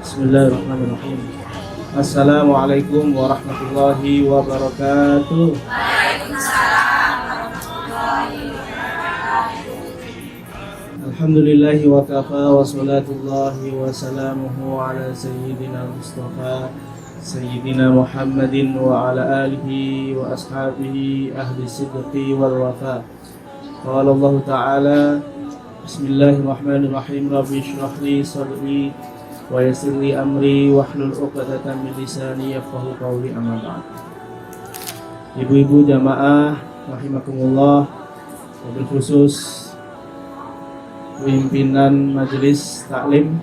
Bismillahirrahmanirrahim. Assalamualaikum warahmatullahi wabarakatuh. Alhamdulillahi wa kafa wa salatullahi wa salamuhu ala sayyidina Mustafa Sayyidina Muhammadin wa ala alihi wa ashabihi ahli sidqi wal wafa. Qala Allah Ta'ala, Bismillahirrahmanirrahim. Rabbi shrah li sadri wa yassir li amri wahlul 'uqdatam min lisani yafqahu qawli, amma ba'd. Ibu-ibu jamaah rahimakumullah, wabil khusus pimpinan majelis taklim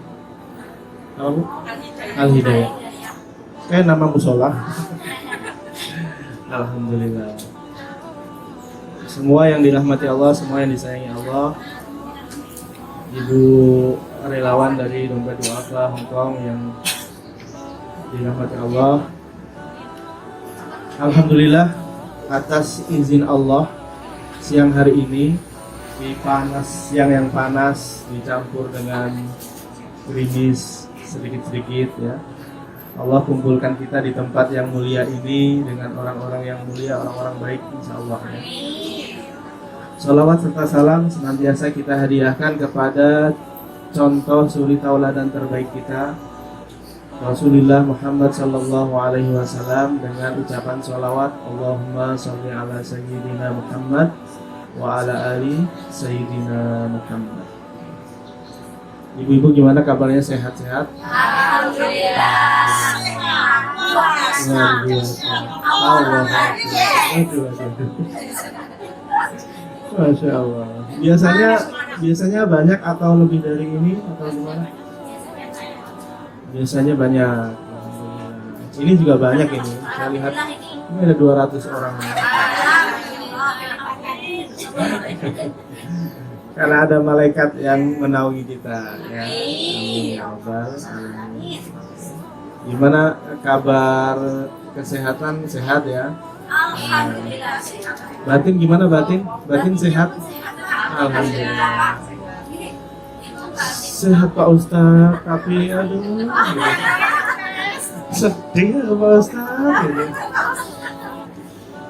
Al-Hidayah. Kayak nama musola. Alhamdulillah. Semua yang dirahmati Allah, semua yang disayangi Allah. Ibu relawan dari Dompet Duafa Hongkong yang dirahmati Allah. Alhamdulillah, atas izin Allah, siang hari ini di siang yang panas dicampur dengan gerimis sedikit-sedikit ya, Allah kumpulkan kita di tempat yang mulia ini dengan orang-orang yang mulia, orang-orang baik, insya Allah ya. Salawat serta salam senantiasa kita hadiahkan kepada contoh suri tauladan terbaik kita, Rasulullah Muhammad sallallahu alaihi wasallam, dengan ucapan salawat Allahumma sholli ala sayyidina Muhammad wa ala ali sayyidina Muhammad. Ibu-ibu gimana kabarnya, sehat-sehat? Alhamdulillah. Luar biasa. Allah. Masya Allah. Biasanya banyak atau lebih dari ini atau gimana? Biasanya banyak. Ini juga banyak ini. Saya lihat ini ada 200 orang. Karena ada malaikat yang menaungi kita ya. Amin ya rabbal alamin. Gimana kabar kesehatan? Sehat ya? Alhamdulillah sehat. Batin gimana batin? Batin sehat? Alhamdulillah. Sehat Pak Ustaz, tapi aduh gitu. Sedih ya Pak Ustaz gitu.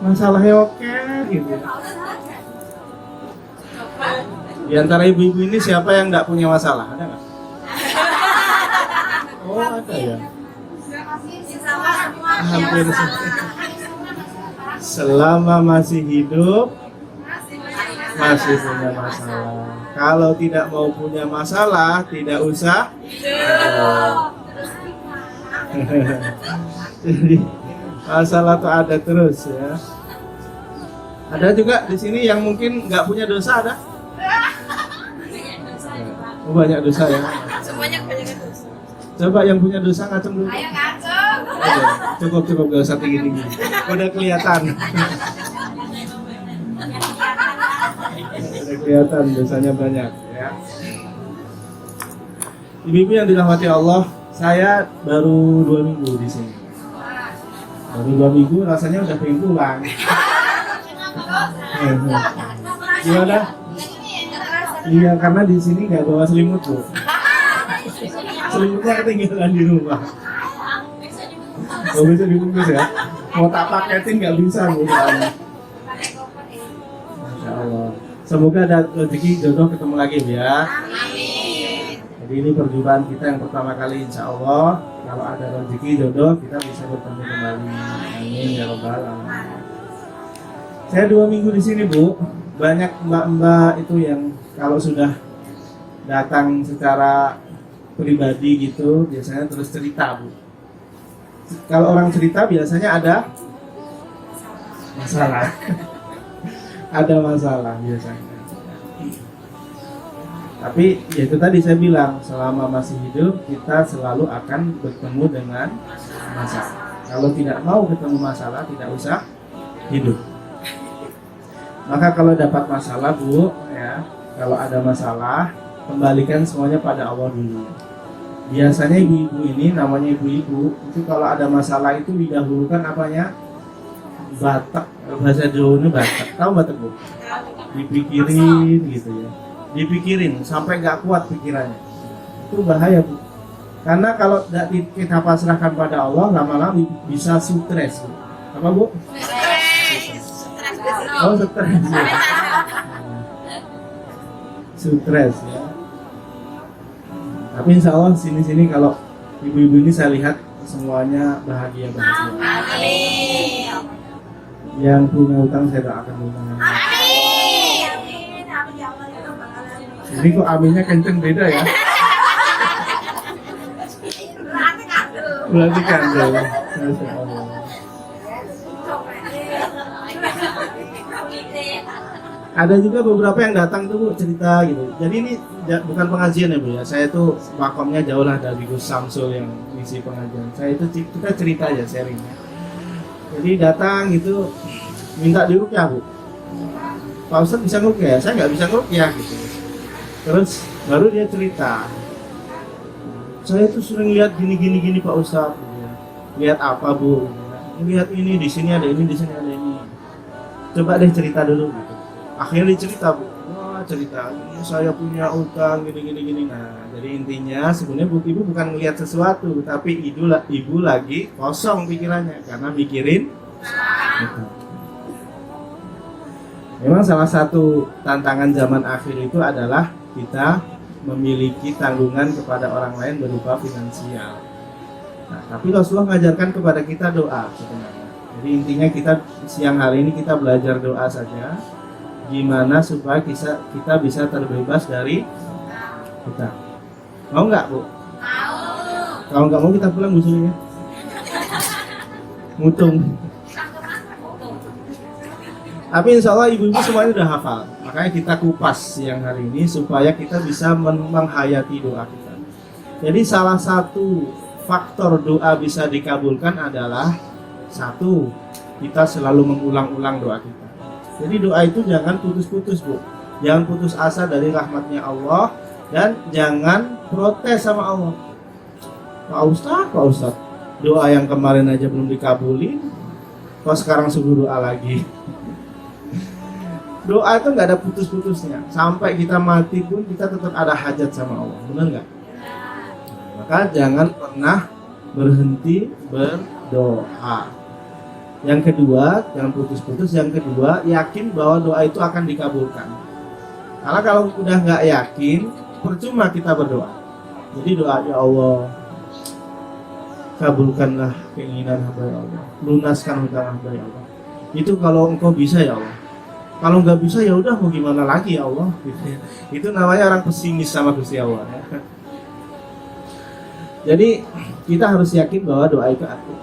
Masalahnya oke gitu. Di antara ibu-ibu ini siapa yang enggak punya masalah? Ada nggak? Oh ada ya. Hampir selama masih hidup masih punya masalah. Kalau tidak mau punya masalah, tidak usah hidup. Jadi masalah tuh ada terus ya. Ada juga di sini yang mungkin nggak punya dosa, ada? Oh, banyak dosa ya. Semuanya banyak dosa. Coba yang punya dosa ngaceng dulu. Ayo ngaceng. Cukup gak usah tinggi-tinggi. Udah kelihatan. Udah kelihatan dosanya banyak ya. Ibu-ibu yang dirahmati Allah, saya baru 2 minggu di sini. Baru 2 minggu rasanya udah pengen pulang. Gimana? Iya, karena di sini nggak bawa selimut bu. Selimutnya ketinggalan di rumah. Gak bisa dibungkus ya. Mau tak paketin nggak bisa bu. Masya Allah. Semoga ada rezeki jodoh ketemu lagi ya. Jadi ini perjumpaan kita yang pertama kali, insya Allah. Kalau ada rezeki jodoh kita bisa bertemu kembali. Amin ya rabbal alamin. Saya 2 minggu di sini bu. Banyak mbak-mbak itu yang kalau sudah datang secara pribadi gitu, biasanya terus cerita bu. Kalau orang cerita biasanya ada masalah. Ada masalah biasanya. Tapi ya itu tadi saya bilang, selama masih hidup kita selalu akan bertemu dengan masalah. Kalau tidak mau ketemu masalah, tidak usah hidup. Maka kalau dapat masalah bu, ya, kalau ada masalah, kembalikan semuanya pada Allah dulu. Biasanya ibu-ibu ini, namanya ibu-ibu, itu kalau ada masalah itu didahulukan apanya? Batak, bahasa Jawa ini batak. Tahu batak bu? Dipikirin gitu ya. dipikirin sampai nggak kuat pikirannya. Itu bahaya, Bu. Karena kalau tidak kita pasrahkan pada Allah, lama-lama bisa stres. Bu. Apa, Bu? Oh, stres. Ya. Stres ya. Tapi insya Allah sini-sini kalau ibu-ibu ini saya lihat semuanya bahagia-bahagia. Amin. Yang punya utang saya doakan dulu. Amin. Ini kok aminnya kenceng beda ya? Berarti kandel. Masya Allah. Ada juga beberapa yang datang tuh Bu, cerita gitu. Jadi ini bukan pengajian ya Bu ya. Saya tuh makomnya jauh lah dari Gus Samsul yang ngisi pengajian. Saya itu kita cerita aja sharing. Jadi datang gitu minta diruqyah Bu. Pak Ustadz bisa ngeruqyah? Saya nggak bisa ngeruqyah gitu. Terus baru dia cerita. Saya tuh sering lihat gini Pak Ustadz. Gitu. Lihat apa Bu? Lihat ini di sini ada ini, di sini ada ini. Coba deh cerita dulu. Gitu. Akhirnya dicerita Bu, wah cerita saya punya utang gini. Nah jadi intinya sebenarnya ibu bukan melihat sesuatu, tapi ibu lagi kosong pikirannya karena mikirin utang. Memang salah satu tantangan zaman akhir itu adalah kita memiliki tanggungan kepada orang lain berupa finansial. Nah, tapi Rasulullah mengajarkan kepada kita doa sebenarnya. Jadi intinya kita siang hari ini kita belajar doa saja. Gimana supaya kita bisa terbebas dari utang. Mau nggak Bu? Mau. Kalau nggak mau kita pulang Bu Suli ya. Mutung. Tapi insya Allah ibu-ibu semuanya udah hafal. Makanya kita kupas siang hari ini supaya kita bisa menghayati doa kita. Jadi salah satu faktor doa bisa dikabulkan adalah satu, kita selalu mengulang-ulang doa kita. Jadi doa itu jangan putus-putus Bu. Jangan putus asa dari rahmatnya Allah. Dan jangan protes sama Allah. Pak Ustadz, doa yang kemarin aja belum dikabulin, kok sekarang suruh doa lagi. Doa itu nggak ada putus-putusnya. Sampai kita mati pun kita tetap ada hajat sama Allah. Benar nggak? Maka jangan pernah berhenti berdoa. Yang kedua, jangan putus-putus. Yang kedua, yakin bahwa doa itu akan dikabulkan. Karena kalau udah nggak yakin, percuma kita berdoa. Jadi doa, ya Allah, kabulkanlah keinginan hamba ya Allah, lunaskan hutang hamba ya Allah. Itu kalau engkau bisa ya Allah. Kalau nggak bisa ya udah mau gimana lagi ya Allah. Itu namanya orang pesimis sama Gusti Allah. Jadi kita harus yakin bahwa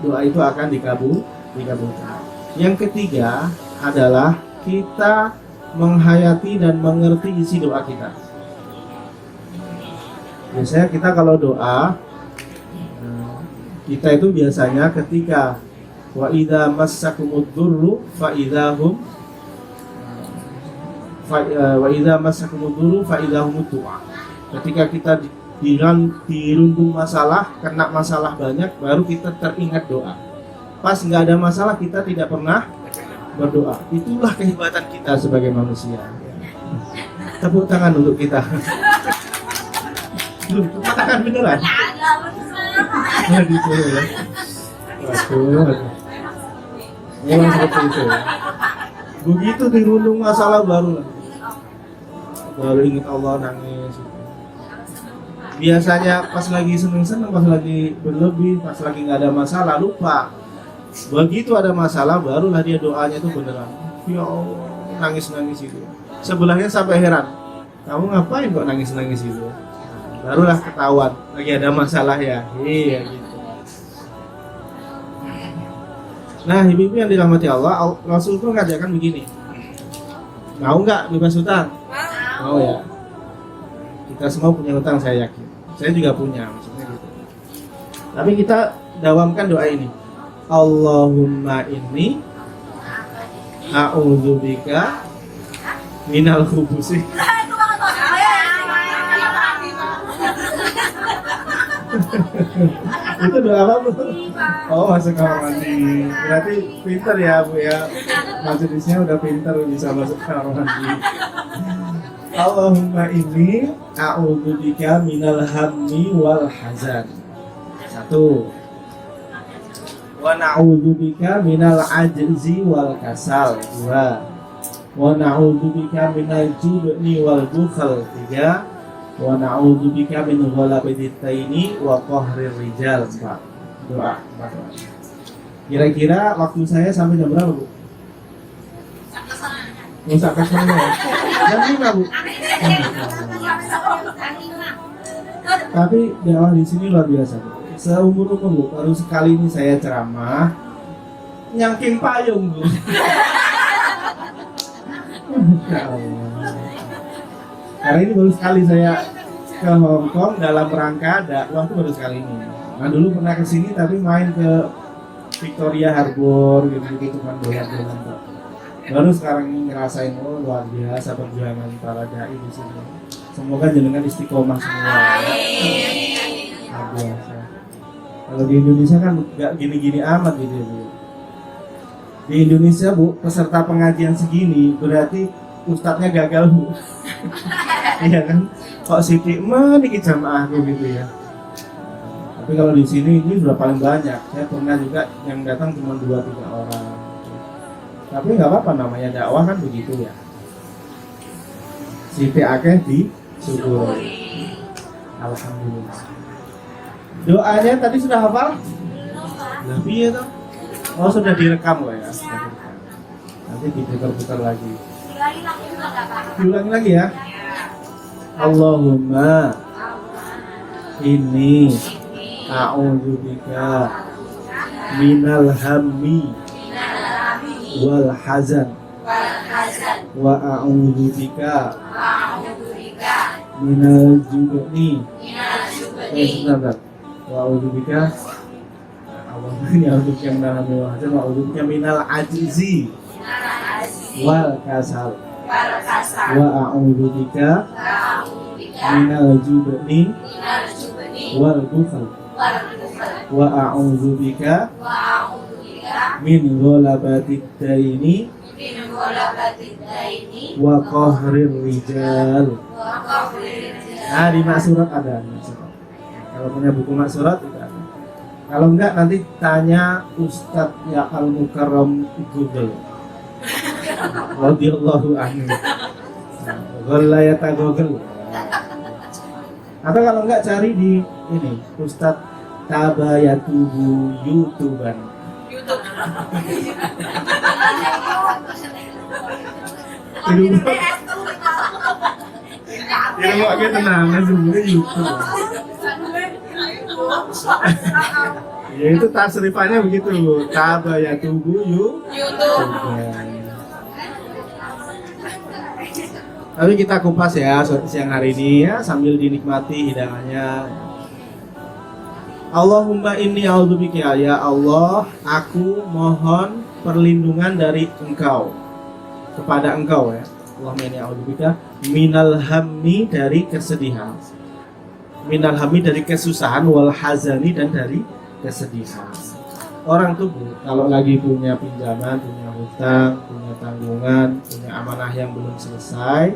doa itu akan dikabulkan. Yang ketiga adalah kita menghayati dan mengerti isi doa kita. Biasanya kita kalau doa, kita itu biasanya ketika wa idza massakumud dzurru fa idzahum ketika kita dirundung masalah, kena masalah banyak, baru kita teringat doa. Pas nggak ada masalah kita tidak pernah berdoa. Itulah kehebatan kita sebagai manusia. Tepuk tangan untuk kita. Belum, tepuk tangan beneran. Nah, disuruh ya. Waduh. Memang seperti itu ya. Begitu dirundung masalah baru ingat Allah, nangis. Biasanya pas lagi seneng-seneng, pas lagi berlebih, pas lagi nggak ada masalah, lupa. Begitu ada masalah, barulah dia doanya itu beneran. Ya Allah, nangis-nangis itu. Sebelahnya sampai heran, kamu ngapain kok nangis-nangis itu? Barulah ketahuan, lagi ada masalah ya. Iya gitu. Nah, ibu-ibu yang dirahmati Allah, Rasul itu mengajarkan begini. Mau nggak bebas hutang? Mau ya. Kita semua punya hutang, saya yakin. Saya juga punya, maksudnya gitu. Tapi kita dawamkan doa ini. Allahumma inni a'udzubika minal khubusi. Itu doa apa Bu? Oh, masuk kamar mandi. Berarti pinter ya Bu ya. Majelisnya udah pinter bisa masuk kamar mandi. Allahumma inni a'udzubika minal hammi wal hazan. 1. Wa na'udzubika minal ajzi wal kasal. 2. Wa na'udzubika minal jubni wal bukhl. 3. Wa na'udzubika min ghalabatit taini wa qahrir rijal. 4. Doa. Kira-kira waktu saya sampai jam berapa, Bu? Usah kesana ya. Jam 5, Bu. Tapi dakwah di sini luar biasa, Bu. Seumur-umur, Bu, baru sekali ini saya ceramah nyangking payung, Bu. Masya Allah. Karena ini baru sekali saya ke Hong Kong dalam rangka dakwah, itu baru sekali ini. Nah, dulu pernah ke sini tapi main ke Victoria Harbour gitu-gitu, cuman dolan-dolan, Pak. Baru sekarang ini ngerasain, oh luar biasa perjuangan para dai di sini. Semoga jenengan istiqomah semua. Luar biasa. Kalau di Indonesia kan nggak gini-gini amat gitu ya, Bu. Di Indonesia, Bu, peserta pengajian segini berarti ustadznya gagal, Bu. Iya kan? Kok sidik meniki jamaah gitu ya. Tapi kalau di sini ini sudah paling banyak. Saya pernah juga yang datang cuma 2-3 orang. Tapi nggak apa-apa, namanya dakwah kan begitu ya. Sidik akeh di syukur. Alhamdulillah. Doanya tadi sudah hafal? Lebih ya toh? Oh, sudah direkam kok ya. Nanti diputar-putar lagi. Diulangi lagi ya. Allahumma inni a'udzubika minal hammi wal hazan wa a'udzubika minal jubni sebentar. Wa a'udzubika Allahumma inni a'udzubika minal hammi wal hazan wa a'udzubika minal ajzi wal kasal wa a'udzubika minal jubni wal bukhl wa a'udzubika min ghalabatid daini wa qahrir rijal. Nah, di maksurat ada. Kalau punya buku maksurat itu ada. Kalau enggak nanti tanya Ustadz ya Al-Mukarram Google. Radhiyallahu anhu. Ghalayata Google. Atau kalau enggak cari di ini Ustadz Tabayatubu YouTuber. Ilmu agak tenang, sebenarnya YouTube. Ya itu tasrifannya begitu, Tabayatubu YouTuber. Tapi kita kupas ya siang hari ini ya sambil dinikmati hidangannya. Allahumma inni a'udzubika, ya Allah, aku mohon perlindungan dari Engkau, kepada Engkau ya. Allahumma inni a'udzubika minal hammi, dari kesedihan. Minal hammi, dari kesusahan, wal hazani, dan dari kesedihan. Orang tuh, Bu, kalau lagi punya pinjaman, punya hutang, punya tanggungan, punya amanah yang belum selesai,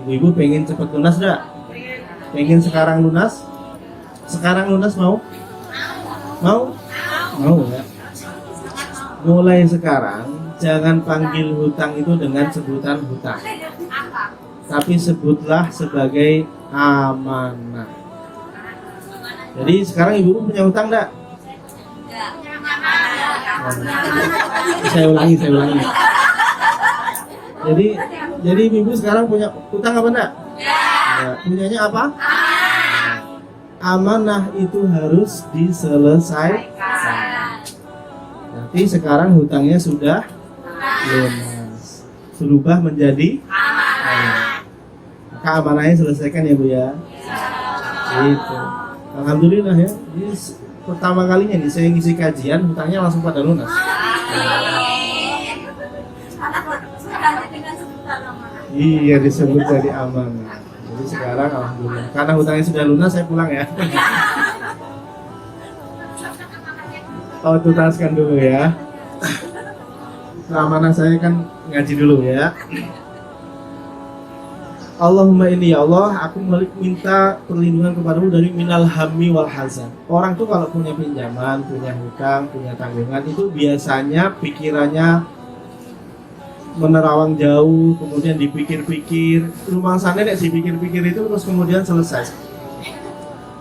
ibu-ibu pengen cepet lunas enggak? Pengen sekarang lunas? Sekarang lunas mau? Mau? Mau ya? Mulai sekarang jangan panggil hutang itu dengan sebutan hutang, tapi sebutlah sebagai amanah. Jadi sekarang ibu punya hutang enggak? Saya ulangi. Jadi ibu sekarang punya hutang apa enggak? Ya. Punyanya apa? Amanah itu harus diselesaikan. Nanti sekarang hutangnya sudah lunas, berubah menjadi amanah. Maka amanahnya selesaikan ya, Bu ya. Gitu. Alhamdulillah ya. Ini pertama kalinya nih saya ngisi kajian, hutangnya langsung pada lunas. Iya, disebut jadi amanah. Jadi sekarang alhamdulillah, karena hutangnya sudah lunas, saya pulang ya. Oh, tuntaskan dulu ya. Amanah saya kan ngaji dulu ya. Allahumma ini ya Allah, aku minta perlindungan kepadamu dari minal hammi wal hazan. Orang tuh kalau punya pinjaman, punya hutang, punya tanggungan itu biasanya pikirannya menerawang jauh, kemudian dipikir-pikir. Rumah sana nek dipikir-pikir itu terus kemudian selesai.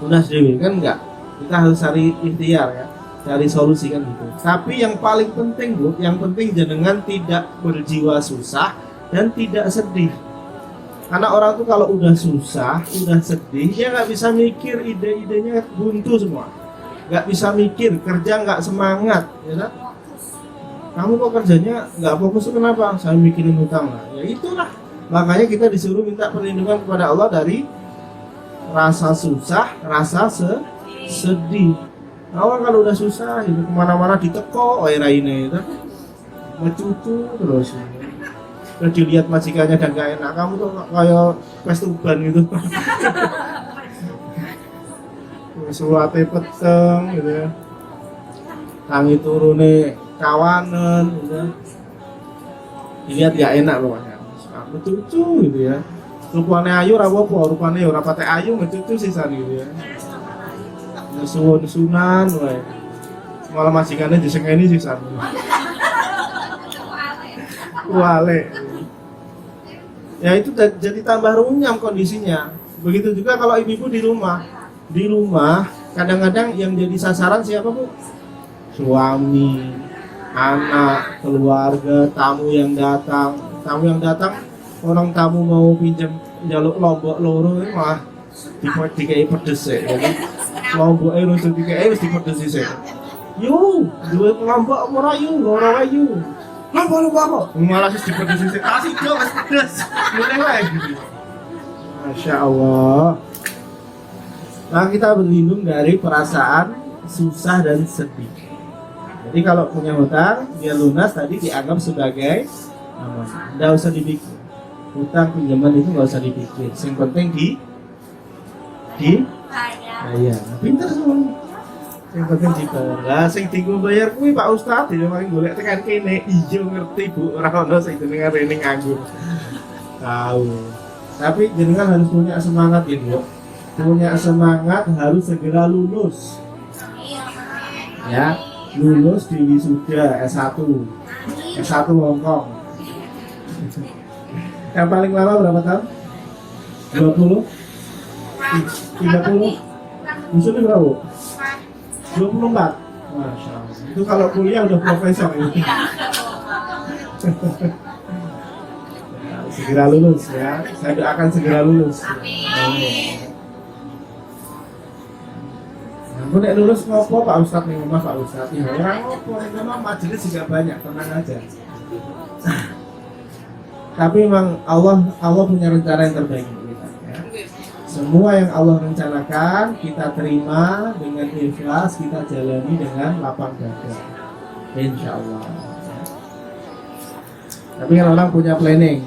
Lunas dewi kan enggak. Kita harus cari ikhtiar ya, cari solusi kan gitu. Tapi yang paling penting Bu, yang penting jenengan tidak berjiwa susah dan tidak sedih. Karena orang tuh kalau udah susah, udah sedih, dia nggak bisa mikir, ide-idenya buntu semua. Nggak bisa mikir, kerja nggak semangat, ya kan? Kamu kok kerjanya nggak fokus, kenapa? Saya mikirin hutang lah. Ya itulah. Makanya kita disuruh minta perlindungan kepada Allah dari rasa susah, rasa sedih. Nah, orang kalau udah susah, itu kemana-mana diteko, ini itu, ngecucu terus. Terus dilihat majikannya dan gak enak, kamu tuh kayak pestuban gitu. Suwate peteng gitu ya. Tangi turune kawanan gitu ya. Dilihat gak enak pokoknya. Ngecucu gitu ya. Rupane ayu ora apa-apa, rupane ora pate ayu ngecucu sisan gitu ya. Suwun-sunan wae. Malah majikannya disengeni sisan. Wale. Ya itu jadi tambah runyam kondisinya. Begitu juga kalau ibu-ibu di rumah. Di rumah kadang-kadang yang jadi sasaran siapa Bu? Suami, anak, keluarga, tamu yang datang. Tamu yang datang, orang tamu mau pinjam jaluk lombok loro malah dikai pedes ya kan. Lombok langsung dikai wis dipedes sik. Yo, duwe lombok ora yo, ora ayu. Lombok malah wis dipedes sik. Kasih yo wis pedes. Mulai wae gitu. Masya Allah. Nah, kita berlindung dari perasaan susah dan sedih. Jadi kalau punya hutang, dia lunas tadi dianggap sebagai aman. Nggak usah dipikir. Hutang pinjaman itu nggak usah dipikir. Yang penting bayar. Pinter semua. Yang penting dibayar. Sing dienggo bayar kuwi Pak Ustadz, ya paling golek tekan kene. Iya ngerti Bu, ora ono sing jenengan rene nganggur. Tahu. Tapi jenengan harus punya semangat ya, Bu. Punya semangat harus segera lulus. Ya, lulus di wisuda S1. S1 Hongkong. Yang paling lama berapa tahun? 20? 30? Wisuda berapa? 24? Masya Allah. Itu kalau kuliah udah profesor ini. Segera lulus ya. Saya doakan segera lulus. Amin. Aku nek lulus ngopo Pak Ustadz nih rumah Pak Ustadz. Ya orang ngopo, memang majelis juga banyak, tenang aja. Tapi memang Allah punya rencana yang terbaik untuk kita. Ya. Semua yang Allah rencanakan kita terima dengan ikhlas, kita jalani dengan lapang dada. Insya Allah. Tapi kan orang punya planning,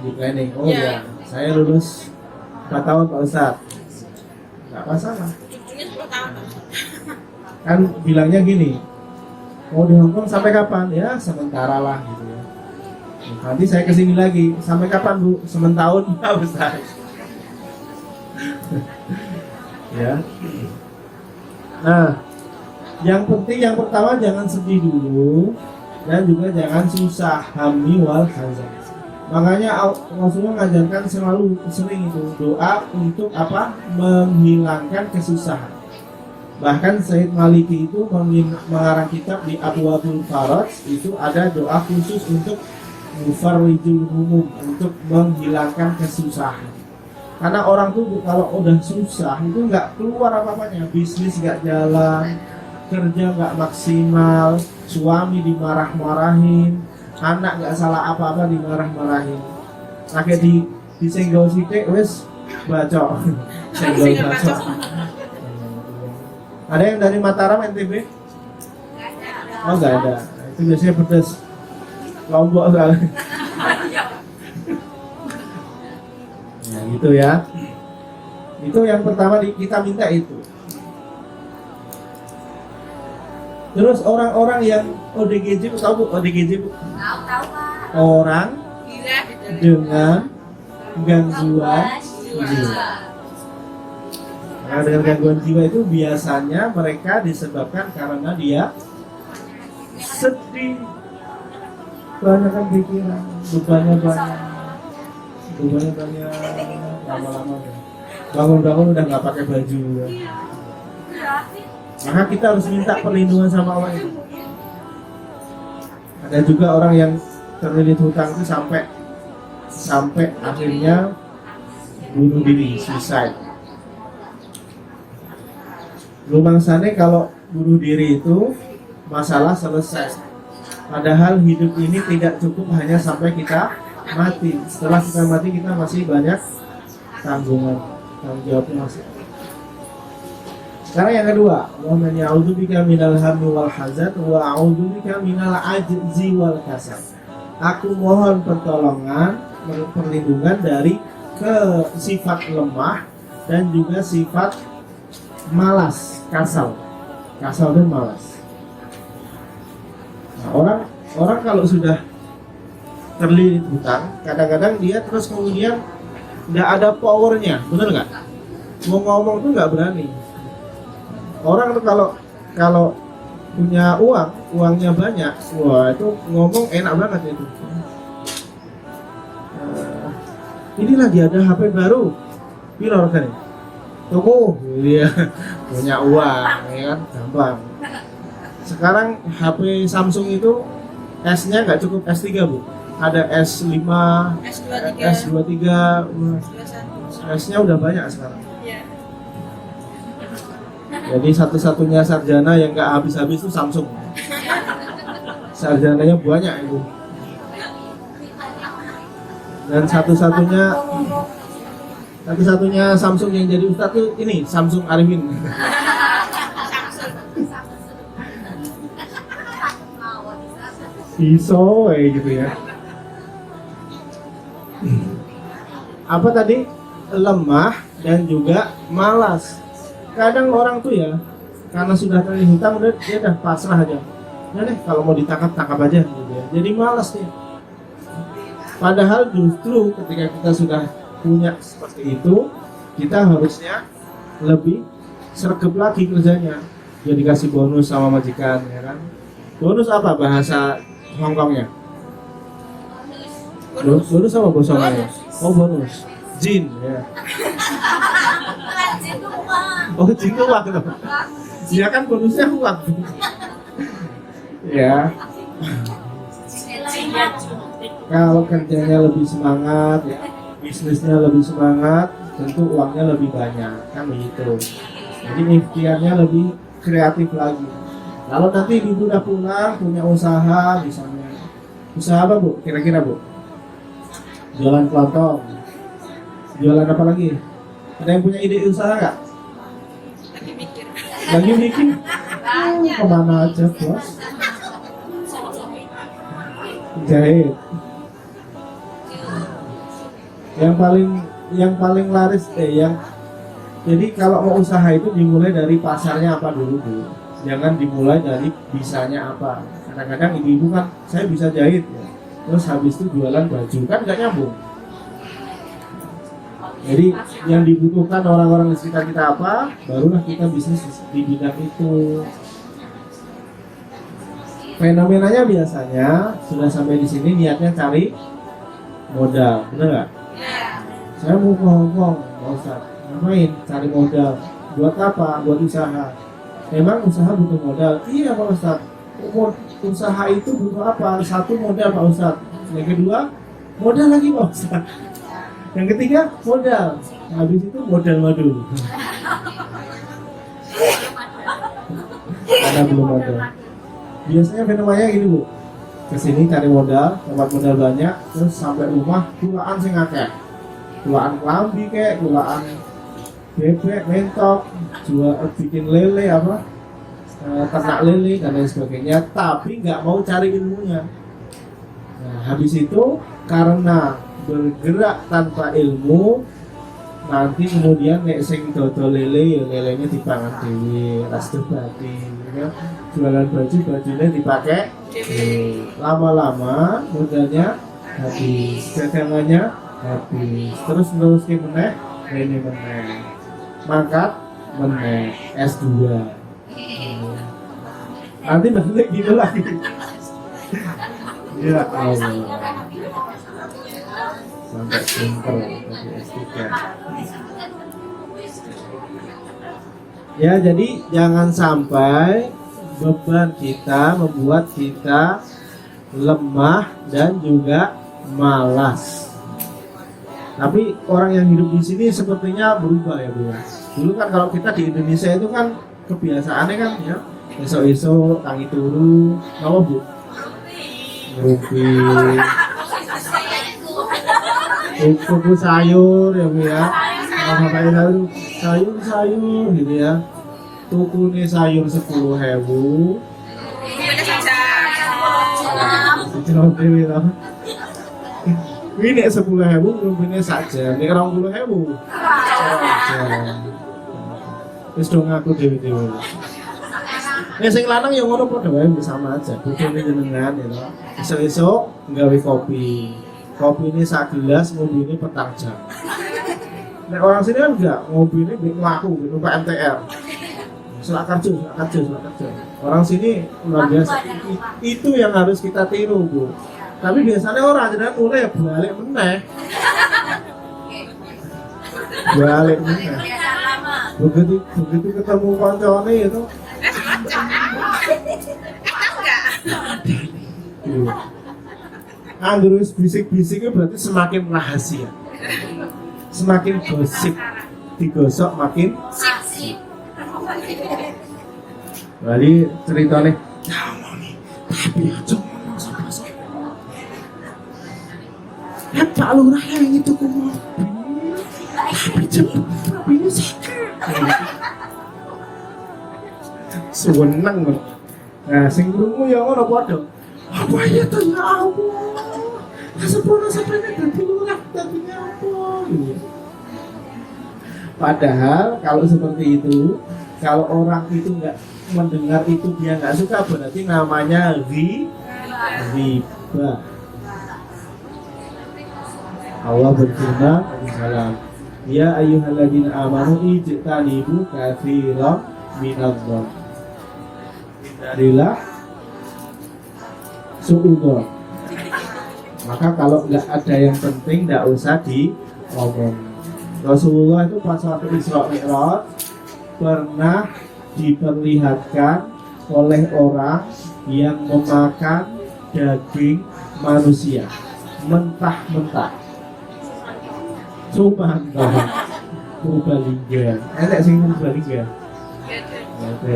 oh ya, saya lulus 4 tahun Pak Ustadz. Nggak masalah. Kan bilangnya gini, mau di Hongkong sampai kapan? Ya sementara lah gitu ya. Nanti saya kesini lagi, sampai kapan Bu? Sementahun Pak Ustaz. Ya. Nah, yang penting yang pertama jangan sedih dulu dan juga jangan susah, hammi wal hazan. Makanya Rasulullah mengajarkan sering itu doa untuk apa? Menghilangkan kesusahan. Bahkan Sayyid Maliki itu mengarang kitab di Abwabul Faraj, itu ada doa khusus untuk mufarrijul humum, untuk menghilangkan kesusahan. Karena orang tuh kalau udah susah itu nggak keluar apa-apanya, bisnis nggak jalan, kerja nggak maksimal, suami dimarah-marahin, anak nggak salah apa-apa dimarah-marahin. Pakai disenggol sidik wes bacok. Senggol bacok. Ada yang dari Mataram NTB? Oh nggak ada. Itu biasanya pedas. Lombok sekali. Ya gitu ya. Itu yang pertama kita minta itu. Terus orang-orang yang ODGJ, tahu Bu ODGJ Bu? Tahu Pak. Orang dengan gangguan jiwa. Nah, dengan gangguan jiwa itu biasanya mereka disebabkan karena dia sedih, kebanyakan pikiran, bebannya banyak, lama-lama bangun-bangun udah nggak pakai baju. Maka kita harus minta perlindungan sama Allah itu. Ada juga orang yang terlilit hutang itu sampai akhirnya bunuh diri, suicide. Lumangsane kalau bunuh diri itu masalah selesai. Padahal hidup ini tidak cukup hanya sampai kita mati. Setelah kita mati kita masih banyak tanggung jawabnya masih. Sekarang yang kedua, wa man ya'udzubika minal hammi wal hazan wa a'udzubika minal ajzi wal kasal. Aku mohon pertolongan, perlindungan dari sifat lemah dan juga sifat malas, kasal dan malas. Nah, orang kalau sudah terlilit hutang, kadang-kadang dia terus kemudian nggak ada powernya, bener nggak? Mau ngomong tuh nggak berani. Orang tuh kalau punya uangnya banyak, wah itu ngomong enak banget itu. Ini lagi ada HP baru, pilih kan? Tunggu, dia punya uang, ya kan, gampang. Sekarang HP Samsung itu S-nya nggak cukup S3 bu, ada S5, S23, S-nya udah banyak sekarang. Jadi satu-satunya sarjana yang nggak habis-habis itu Samsung. Sarjananya banyak itu. Dan satu-satunya Samsung yang jadi ustadz tuh ini Samsung Arifin. Iso gitu ya. Apa tadi? Lemah dan juga malas. Kadang orang tuh ya karena sudah terlilit hutang dia udah pasrah aja. Ya deh kalau mau ditangkap aja gitu ya. Jadi malas nih. Padahal justru ketika kita sudah punya seperti itu, kita harusnya lebih sregep lagi kerjanya. Dia dikasih bonus sama majikan, ya kan? Bonus apa bahasa Hongkongnya? Bonus apa bahasa Hongkongnya? Oh bonus, jin ya. Oh jin itu uang loh. Dia kan bonusnya uang. Ya. Kalau kerjanya lebih semangat, ya, bisnisnya lebih semangat, tentu uangnya lebih banyak, kan begitu. Jadi ikhtiarnya lebih kreatif lagi. Kalau nanti ibu udah pulang, punya usaha misalnya, usaha apa bu? Kira-kira bu? Jualan kelontong, jualan apa lagi? Ada yang punya ide usaha nggak? Lagi mikir? Kemana aja bos? Jahit. Yang paling laris jadi kalau mau usaha itu dimulai dari pasarnya apa dulu bu, jangan dimulai dari bisanya apa. Kadang-kadang ibu kan saya bisa jahit ya, terus habis itu jualan baju kan nggak nyambung. Jadi yang dibutuhkan orang-orang di sekitar kita apa, barulah kita bisnis di bidang itu. Fenomenanya biasanya sudah sampai di sini niatnya cari modal, benar nggak? Saya mau ke Hongkong, Pak Ustadz. Ngapain? Cari modal. Buat apa? Buat usaha. Memang usaha butuh modal. Iya Pak Ustadz. Usaha itu butuh apa? Satu modal Pak Ustadz. Yang kedua modal lagi Pak Ustadz. Yang ketiga modal. Habis itu modal madu. Karena belum modal. Biasanya fenomenanya gini bu. Kesini cari modal, dapat modal banyak, terus sampai rumah tulaan sing akeh. Tulaan kelambi kek, tulaan bebek, mentok, jual bikin lele apa, ternak lele dan lain sebagainya, tapi nggak mau cari ilmunya. Nah, habis itu karena bergerak tanpa ilmu, nanti kemudian nek sing dodol lele, ya lelenya dipangan dewe, ras bati, ya. Jualan bajunya dipakai, lama-lama modalnya habis, dagangannya habis, terus ke meneh ini meneh. Mangkat meneh S2. Nanti balik gitu lagi. Ya Allah. Sampai pinter dari S3. Ya, jadi jangan sampai beban kita membuat kita lemah dan juga malas. Tapi orang yang hidup di sini sepertinya berubah ya Bu. Dulu kan kalau kita di Indonesia itu kan kebiasaannya kan ya esok-esok tangi turu, apa Bu? Ngerumpi, kuku sayur ya Bu ya. Kalau sayur, sayur gitu ya. Tuku nih sayur 10.000. Dicelok dewe to. Ini 10.000 rumpine saja, nek 20.000. Wis dong aku dewe-dewe. Nek sing lanang ya ngono padha wae sama aja. Bojone jenengan ya to. Esuk-esuk nggawe kopi. Kopine sak gelas, ngombene petang jam. Nek orang sini kan enggak, ngombene mbek mlaku, numpak MTR. Selak kerja. Orang sini luar biasa. Itu yang harus kita tiru, Bu. Tapi biasanya orang jadi mulai balik meneh. Begitu ketemu kancane itu. Anggur bisik-bisiknya berarti semakin rahasia. Semakin gosip, digosok makin Sip. Bali ceritanya kamu nih, tapi aja ngomong sama-sama. Ya Pak Lurah yang itu ke mobil, tapi cepet, ini sakit. Sewenang kan. Nah, sing krungu ya ngono padha. Apa ya to ya Allah. Kesempurna sampai dadi lurah dadinya apa? Padahal kalau seperti itu, kalau orang itu nggak mendengar itu dia nggak suka, berarti namanya riba. Allah berfirman dalam ya ayyuhalladzina amanu ijtanibu katsiran minadh-dhann. Hindarilah suudzon. Maka kalau nggak ada yang penting nggak usah diomong. Rasulullah itu pas waktu Isra Mi'raj pernah diperlihatkan oleh orang yang memakan daging manusia mentah-mentah. Subhanallah. Purbalingga. Enak sing Purbalingga. Oke.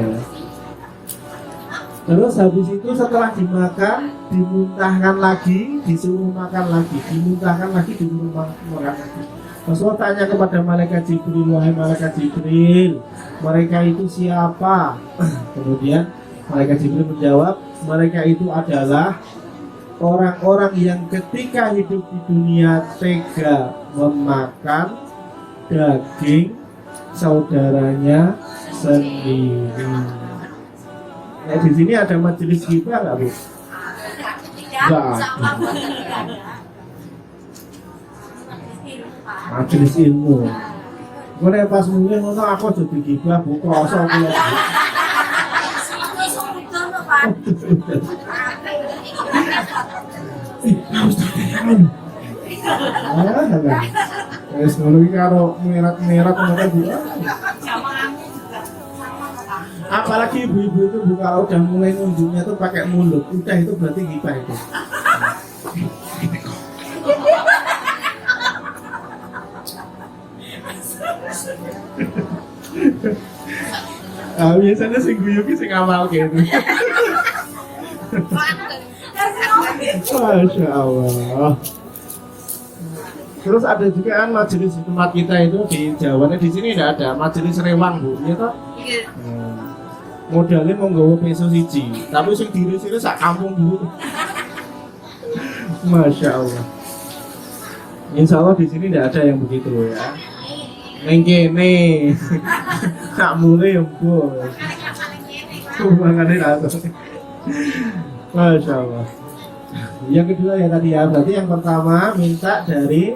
Terus habis itu setelah dimakan, dimuntahkan lagi, disuruh makan lagi, dimuntahkan lagi, disuruh makan lagi. Rasulullah tanya kepada malaikat Jibril, wahai malaikat Jibril, mereka itu siapa? Kemudian malaikat Jibril menjawab, mereka itu adalah orang-orang yang ketika hidup di dunia tega memakan daging saudaranya sendiri. Nah, di sini ada majelis ghibah nggak Bu? Nggak. Majelis ilmu. Gue pas mulai ngono aku jadi ghibah Bu, krasa kula. Harus tertekan. Wes ngono iki karo merat-merat ngono Bu. Apalagi ibu-ibu itu Bu kalau udah mulai ngunjungnya tuh pakai mulut, udah itu berarti ghibah itu. Biasanya sing guyu ki sing amal gitu. Masya Allah. Terus ada juga kan majelis di tempat kita itu di Jawa, di sini tidak ada majelis rewang Bu, ya toh? Modalnya mau nggawa peso siji, tapi sing diri-diri sak kampung Bu. Masya Allah. Insya Allah di sini tidak ada yang begitu ya. Neng kene, tak mulai empuk. Kumbangannya rata. Masya Allah. Yang kedua ya tadi ya, berarti yang pertama minta dari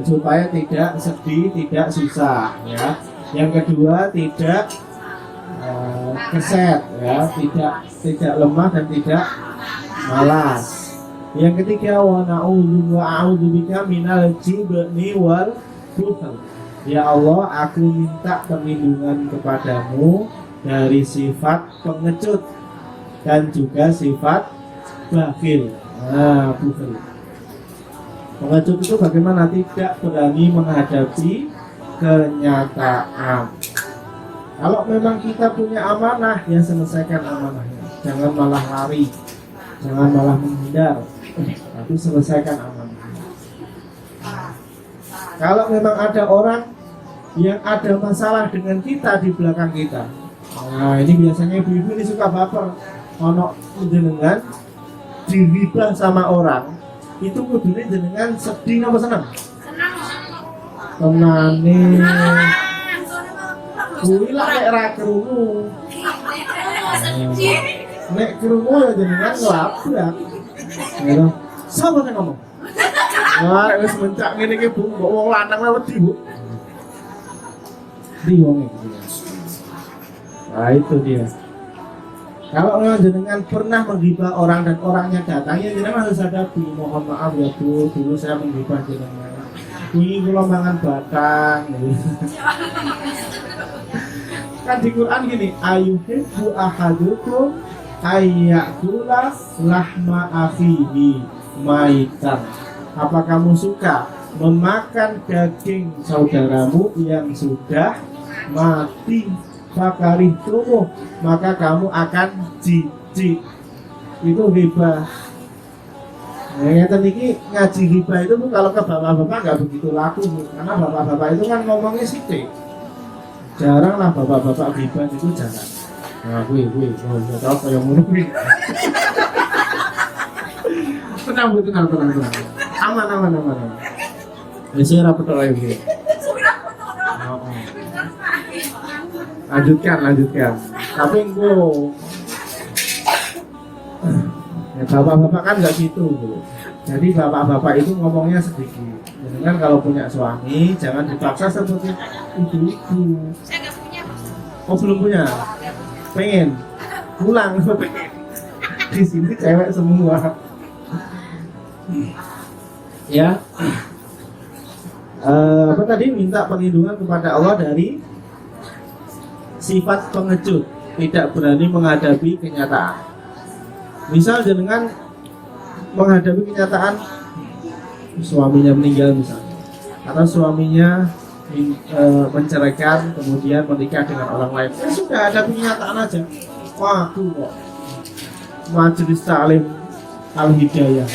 supaya tidak sedih, tidak susah ya. Yang kedua tidak keset ya, tidak lemah dan tidak malas. Yang ketiga wa a'udzubika minal jubni wal bukhl. Ya Allah, aku minta perlindungan kepadamu dari sifat pengecut dan juga sifat bakhil. Nah, bukhl. Pengecut itu bagaimana? Tidak berani menghadapi kenyataan. Kalau memang kita punya amanah, ya selesaikan amanahnya. Jangan malah lari, jangan malah menghindar, tapi selesaikan amanahnya. Kalau memang ada orang yang ada masalah dengan kita di belakang kita, nah ini biasanya ibu-ibu ini suka baper. Ono jenengan diribah sama orang, itu kudune jenengan sedih apa senang? Tenane. Kuwi lah nek ra krungu. Nek krungu ya jenengan ngelabrak. Ya. Sapa sing ngomong? Wah, wis mencak ngene iki Bu, mbok wong lanang wedi, Bu. Di wong iki. Nah, itu dia. Kalau memang jenengan pernah menggibah orang dan orangnya datang, ya jenengan harus hadapi. Mohon maaf ya Bu, dulu saya menggibah jenengan. Kuwi kula mangan batang. Kan di Quran gini, ayuhibbu ahadukum ayyakula lahma akhihi maitan. Apa kamu suka memakan daging saudaramu yang sudah mati? Fakarih tumuh, maka kamu akan jijik. Itu hibah. Yang tadi ngaji hibah itu Bu, kalau ke bapak-bapak nggak begitu laku Bu. Karena bapak-bapak itu kan ngomongnya sithik. Jarang lah bapak-bapak hibah itu jarang. Nah, gue, nggak tahu apa yang ngono gue. Tenang Bu, tenang. Aman. Biasanya rapet oleh gue. Lanjutkan. Tapi gue, ya bapak-bapak kan nggak gitu Bu. Jadi bapak-bapak itu ngomongnya sedikit. Jangan kalau punya suami jangan dipaksa seperti ibu-ibu. Saya nggak punya. Oh belum punya. Pengen pulang. Di sini cewek semua. Ya. Apa tadi minta perlindungan kepada Allah dari sifat pengecut, tidak berani menghadapi kenyataan. Misal jenengan menghadapi kenyataan suaminya meninggal misalnya, atau suaminya menceraikan kemudian menikah dengan orang lain, ya sudah hadapi kenyataan aja. Wah, aku kok majelis taklim al-hidayah,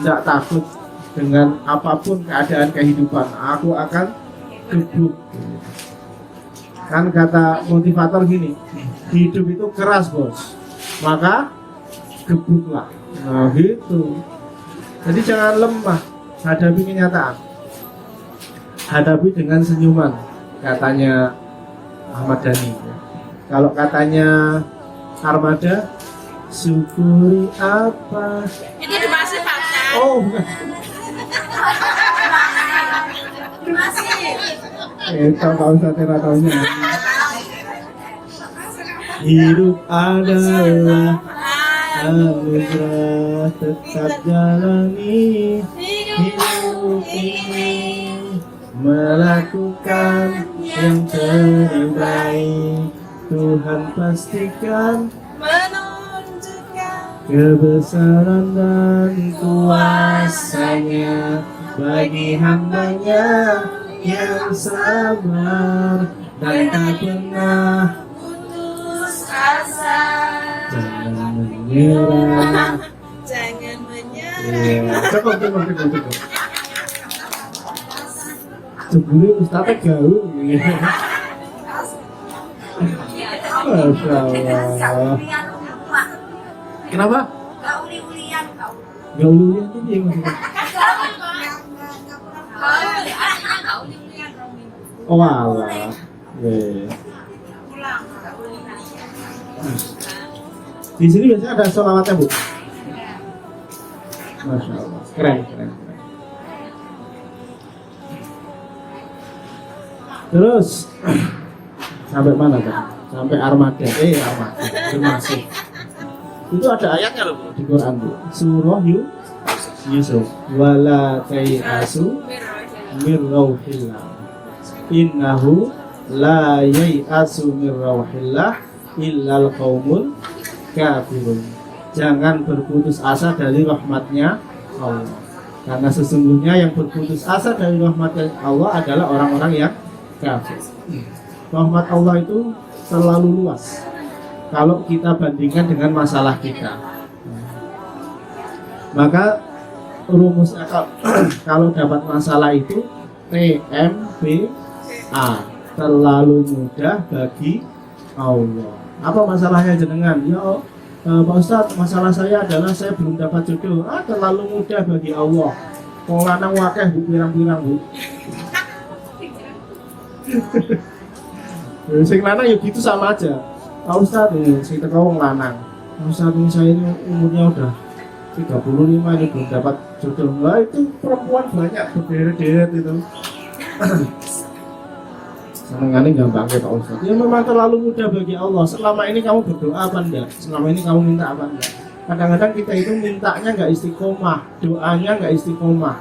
tidak takut dengan apapun keadaan kehidupan, aku akan gebuk. Kan kata motivator gini, hidup itu keras bos, maka gebuklah. Nah gitu. Jadi jangan lemah, hadapi kenyataan, hadapi dengan senyuman, katanya Ahmad Dhani. Kalau katanya Armada, syukuri apa? Itu masih pacar. Oh bukan. Tahu usah taunya. Hidup adalah anugerah, tetap jalani hidup ini, melakukan yang terbaik. Tuhan pastikan Menunjukkan kebesaran dan kuasanya bagi hambanya yang sabar dan tak pernah putus asa. jangan menyerah. Jangan menyerah. Iya, cukup. Sebelum Ustaznya gaul. Masya Allah. Kenapa? Gauli-ulian kau. Gaul itu dia maksudnya. Oh Allah. Di sini biasanya ada sholawatnya Bu. Masya Allah. Keren. Terus sampai mana kan? Sampai armada. Armada. Termasuk. Itu ada ayatnya loh di Quran Bu. Surah Yusuf. Wala tayasu mir rauhillah. Innahu la yayasu mir rauhillah illal qaumul kafirun. Jangan berputus asa dari rahmatnya Allah. Karena sesungguhnya yang berputus asa dari rahmat Allah adalah orang-orang yang kafir. Rahmat Allah itu terlalu luas kalau kita bandingkan dengan masalah kita. Maka rumusnya kalau dapat masalah itu TMBA, terlalu mudah bagi Allah. Apa masalahnya jenengan? Ya Pak Ustadz, masalah saya adalah saya belum dapat jodoh. Terlalu mudah bagi Allah. Wong lanang wakeh Bu, pirang-pirang Bu. Sing lanang ya gitu sama aja. Pak Ustadz ini saya teka wong lanang. Pak Ustadz ini saya ini umurnya udah 35 ini belum dapat jodoh. Lah itu perempuan banyak berderet-deret itu. Senengannya gampang Pak Ustadz. Ya memang terlalu mudah bagi Allah. Selama ini kamu berdoa apa enggak? Selama ini kamu minta apa enggak? Kadang-kadang kita itu mintanya enggak istiqomah, doanya enggak istiqomah.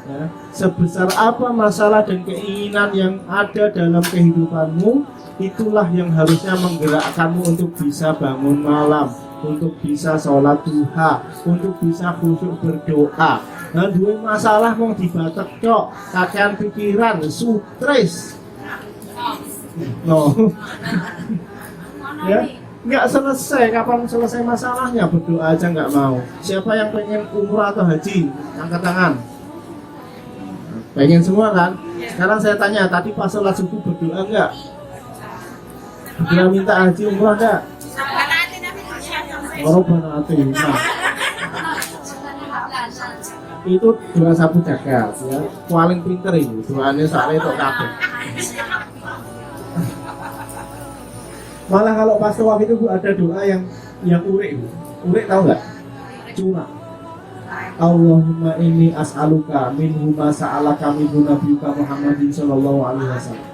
Ya. Sebesar apa masalah dan keinginan yang ada dalam kehidupanmu, itulah yang harusnya menggerakkanmu untuk bisa bangun malam, untuk bisa sholat duha, untuk bisa khusyuk berdoa. Nah, dua masalah mau dibatek cok, kakean pikiran, stres. No. Ya, nggak selesai. Kapan selesai masalahnya? Berdoa aja nggak mau. Siapa yang pengen umrah atau haji? Angkat tangan. Pengen semua kan? Sekarang saya tanya, tadi pas sholat subuh berdoa nggak? Berdoa minta haji umrah nggak? Rabbana atina. Nah, itu doa sapu jagat ya. Paling pinter itu doanya soalnya itu kabeh. Malah kalau pas tawaf itu Bu, ada doa yang urik Bu. Urik tahu nggak? Curang. Allahumma inni as'aluka minhu ma sa'alaka minhu nabiyuka Muhammadin sallallahu alaihi wasallam.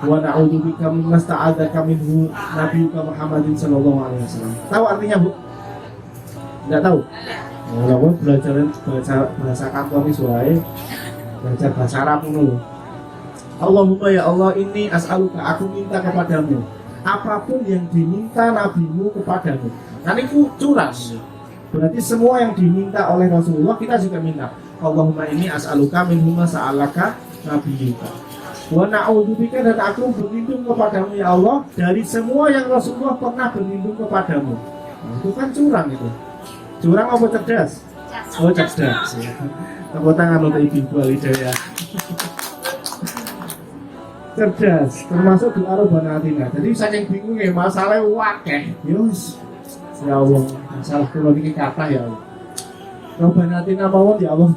Wa na'udzubika mimma sta'adzaka minhu nabiyuka Muhammadin sallallahu alaihi wasallam. Tahu artinya Bu? Enggak tahu? Kalau belajar bahasa Kantonis wae, belajar bahasa Arab dulu. Allahumma ya Allah, ini as'aluka, aku minta kepadamu apapun yang diminta nabimu kepadamu. Kan itu curang. Berarti semua yang diminta oleh Rasulullah kita juga minta. Allahumma ini as'aluka minhuma sa'alaka nabiyuka. Wa na'udzubika, dan aku berlindung kepadamu ya Allah dari semua yang Rasulullah pernah berlindung kepadamu. Nah, itu kan curang itu. Curang apa cerdas? Oh cerdas. Ya. Tepuk tangan untuk Ibu Walidaya. Cerdas, termasuk doa Rabbana atina. Jadi saking bingung ya masalahnya wakeh. Yus, ya Allah, masalah kula iki kathah ya Allah. Rabbana atina mawon ya Allah.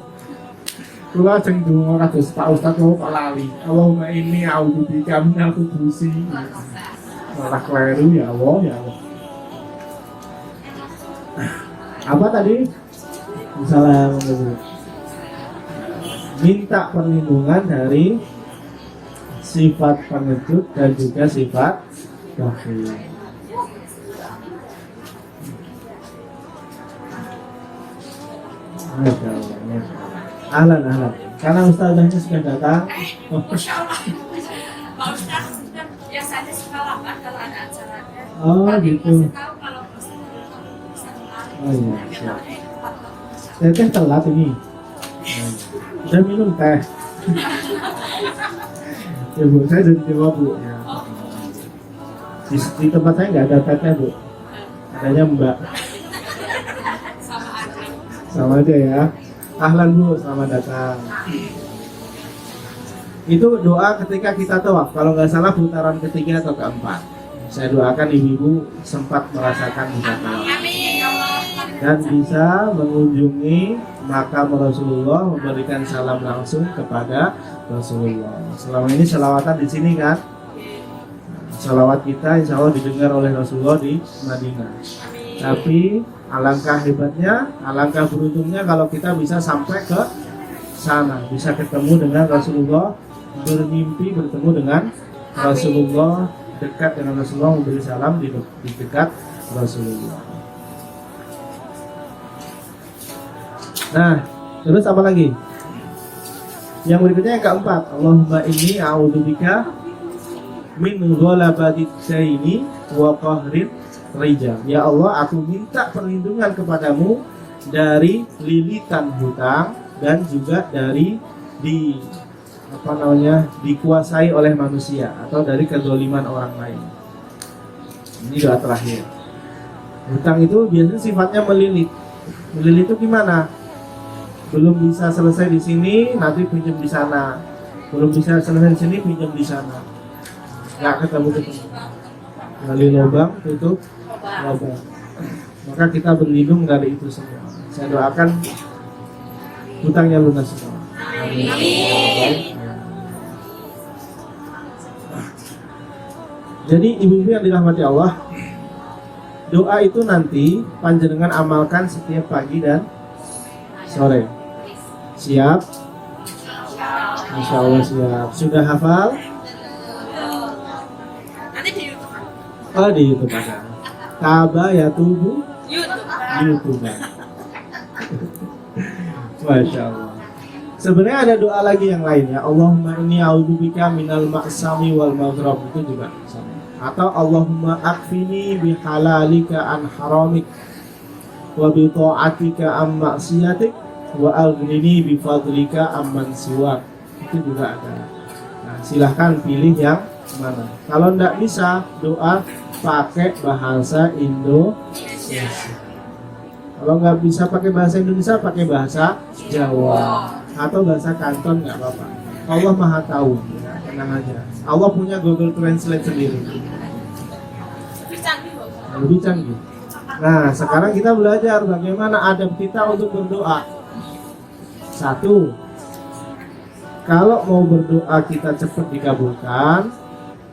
Kula ajeng donga kados Pak Ustaz kok lali. Allahumma inni a'udzubika minal khubusi. Malah kleru ya Allah, ya Allah. Apa tadi? Misalnya minta perlindungan dari sifat pengecut dan juga sifat bakhil. Ahlan. Karena ustazahnya sudah datang. Masya Allah. Pak Ustaz biasanya suka lambat kalau ada acaranya. Oh gitu. Oh iya. Teteh telat ini. Udah minum teh. Ya Bu, saya jadi jawab Bu ya. Di tempat saya nggak ada teteh Bu, adanya Mbak. Sama aja ya. Ahlan Bu, selamat datang. Itu doa ketika kita tawaf, kalau nggak salah putaran ketiga atau keempat. Saya doakan ibu-ibu sempat merasakan bisa tawaf dan bisa mengunjungi makam Rasulullah, memberikan salam langsung kepada Rasulullah. Selama ini selawatan di sini kan, selawat kita insya Allah didengar oleh Rasulullah di Madinah. Tapi alangkah hebatnya, alangkah beruntungnya kalau kita bisa sampai ke sana, bisa ketemu dengan Rasulullah bermimpi bertemu dengan Rasulullah, dekat dengan Rasulullah, memberi salam di dekat Rasulullah. Nah, terus apa lagi? Yang berikutnya yang keempat, Allahumma inni a'udzubika min ghalabati daini wa qahrir rijal. Ya Allah, aku minta perlindungan kepadamu dari lilitan hutang dan juga dari dikuasai oleh manusia atau dari kezaliman orang lain. Ini doa terakhir. Hutang itu biasanya sifatnya melilit. Melilit itu gimana? Belum bisa selesai di sini, nanti pinjam di sana. Belum bisa selesai di sini, pinjam di sana. Nggak ketemu. Gali lubang, tutup lubang. Maka kita berlindung dari itu semua. Saya doakan hutangnya lunas semua. Amin. Jadi ibu-ibu yang dirahmati Allah, doa itu nanti panjenengan amalkan setiap pagi dan sore. Siap? Insya Allah siap. Sudah hafal? Nanti di YouTube. Oh, di YouTube ada. Taba ya tubuh YouTube. Masya Allah. Sebenarnya ada doa lagi yang lain ya. Allahumma inni a'udzubika minal ma'sami wal maghrab, itu juga sama. Atau Allahumma akfini bihalalika an haramik wa bi ta'atika am maksiatik wa aghnini bi fadlika amman siwak. Itu juga ada. Nah, silahkan pilih yang mana. Kalau tidak bisa, doa pakai bahasa Indonesia. Kalau nggak bisa pakai bahasa Indonesia, pakai bahasa Jawa atau bahasa Kanton, nggak apa-apa. Allah Maha tahu, ya, tenang aja. Allah punya Google Translate sendiri. Lebih canggih. Nah, sekarang kita belajar bagaimana adab kita untuk berdoa. Satu, kalau mau berdoa kita cepat dikabulkan.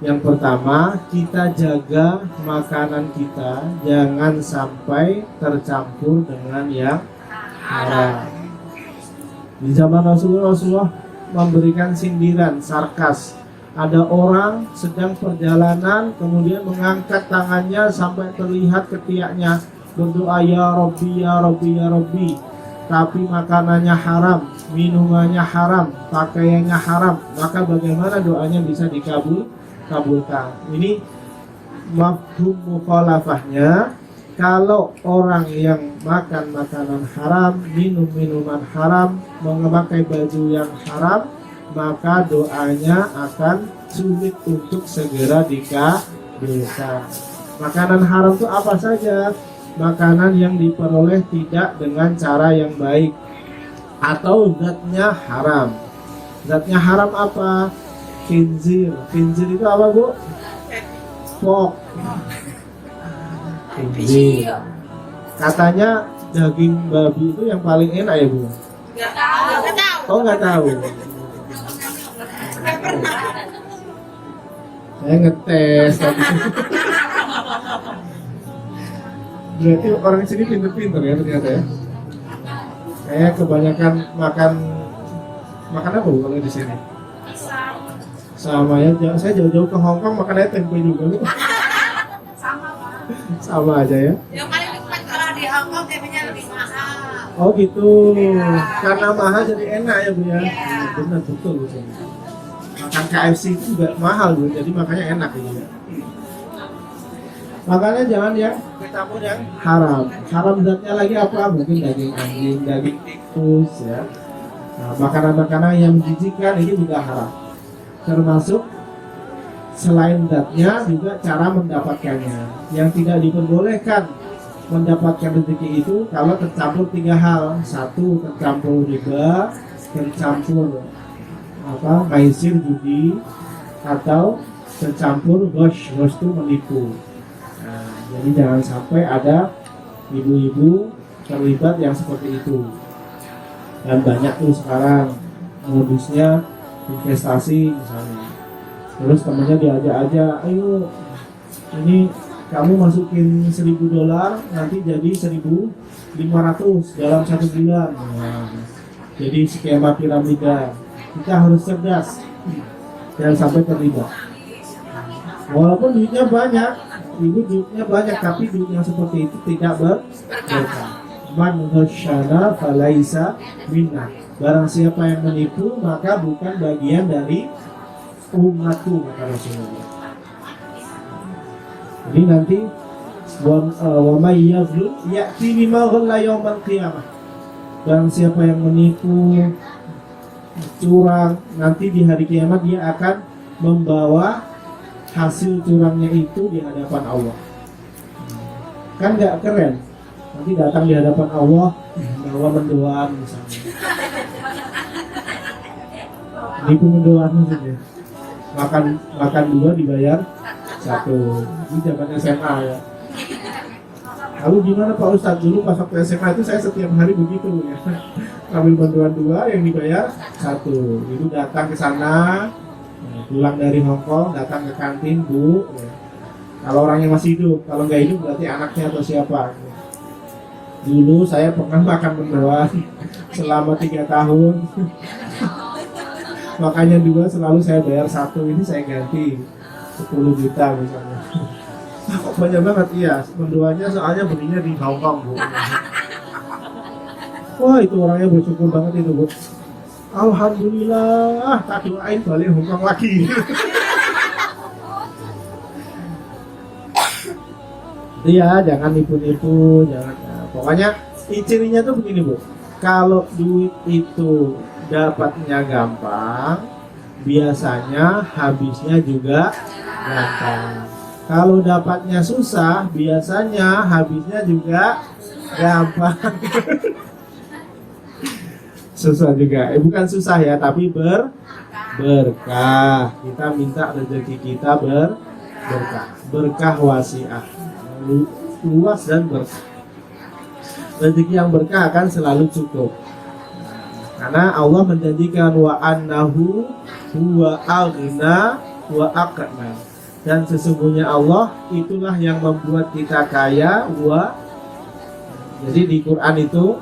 Yang pertama, kita jaga makanan kita jangan sampai tercampur dengan yang haram. Di zaman Rasulullah memberikan sindiran, sarkas. Ada orang sedang perjalanan kemudian mengangkat tangannya sampai terlihat ketiaknya, berdoa ya Rabbi, ya Rabbi, ya Rabbi. Tapi makanannya haram, minumannya haram, pakaiannya haram. Maka bagaimana doanya bisa dikabulkan? Ini mafhum mukhalafahnya. Kalau orang yang makan makanan haram, minum minuman haram, memakai baju yang haram, maka doanya akan sulit untuk segera dikabulkan. Makanan haram itu apa saja? Makanan yang diperoleh tidak dengan cara yang baik atau zatnya haram. Zatnya haram apa? Khinzir. Khinzir itu apa, Bu? Pork. Khinzir. Katanya daging babi itu yang paling enak ya, Bu? Nggak tahu. Oh, nggak tahu. Saya ngetes tadi. Berarti orang sini pinter-pinter ya ternyata ya. Kayak kebanyakan makan apa, Bu, kalau di sini? Sama ya, saya jauh-jauh ke Hong Kong makannya tempe juga. Sama, Pak. Sama aja ya. Yang paling dekat kalau di Hong Kong tempenya lebih mahal. Oh gitu. Karena mahal jadi enak ya, Bu ya. Benar, betul Bu. Makan KFC itu juga mahal, Bu. Jadi makanya enak ini ya. Makanya jangan yang ketemu yang haram. Haram zatnya lagi apa? Mungkin daging anjing, daging tikus ya. Nah, makanan-makanan yang menjijikkan ini juga haram. Termasuk selain zatnya juga cara mendapatkannya. Yang tidak diperbolehkan mendapatkan rezeki itu kalau tercampur 3 hal. 1, tercampur riba, tercampur maisir judi, atau tercampur ghosh itu menipu. Nah, jadi jangan sampai ada ibu-ibu terlibat yang seperti itu. Dan banyak tuh sekarang modusnya investasi misalnya. Terus temennya diajak-ajak, ayo ini kamu masukin $1.000 nanti jadi 1.500 dalam 1 bulan. Nah, jadi skema piramida. Kita harus cerdas. Jangan sampai terlibat. Walaupun duitnya banyak, ibu duitnya banyak, tapi duit yang seperti itu tidak berkah. Man ghasyana falaisa minna. Barang siapa yang menipu, maka bukan bagian dari umatku, kata Rasulullah. Jadi nanti wa may yazlim ya'ti bima ghalla yaumal qiyamah. Barang siapa yang menipu, curang, nanti di hari kiamat dia akan membawa hasil curangnya itu di hadapan Allah. Kan nggak keren? Nanti datang di hadapan Allah bawa mendoan misalnya. Nipu mendoan maksudnya. Makan 2 dibayar 1. Ini zaman SMA ya. Lalu gimana Pak Ustadz? Dulu pas waktu SMA itu saya setiap hari begitu ya. Ambil bantuan 2 yang dibayar 1. Itu datang ke sana, pulang dari Hongkong, datang ke kantin, Bu. Ya. Kalau orangnya masih hidup, kalau nggak hidup berarti anaknya atau siapa. Ya. Dulu saya pernah makan mendoan selama 3 tahun. Makanya 2 selalu saya bayar 1, ini saya ganti 10 juta misalnya. Kok banyak banget? Iya, mendoanya soalnya belinya di Hongkong, Bu. Wah, itu orangnya bersyukur banget itu, Bu. Alhamdulillah, tak doain balik Hongkong lagi. Iya, jangan nipu-nipu, jangan. Nah, pokoknya cirinya tuh begini, Bu. Kalau duit itu dapatnya gampang, biasanya habisnya juga gampang. Kalau dapatnya susah, biasanya habisnya juga gampang. Susah juga, bukan susah ya, tapi berkah. Kita minta rezeki kita berkah, berkah wasi'ah, luas dan berkah. Rezeki yang berkah akan selalu cukup. Karena Allah menjanjikan wa annahu huwa aghna wa aqna. Dan sesungguhnya Allah itulah yang membuat kita kaya Jadi di Quran itu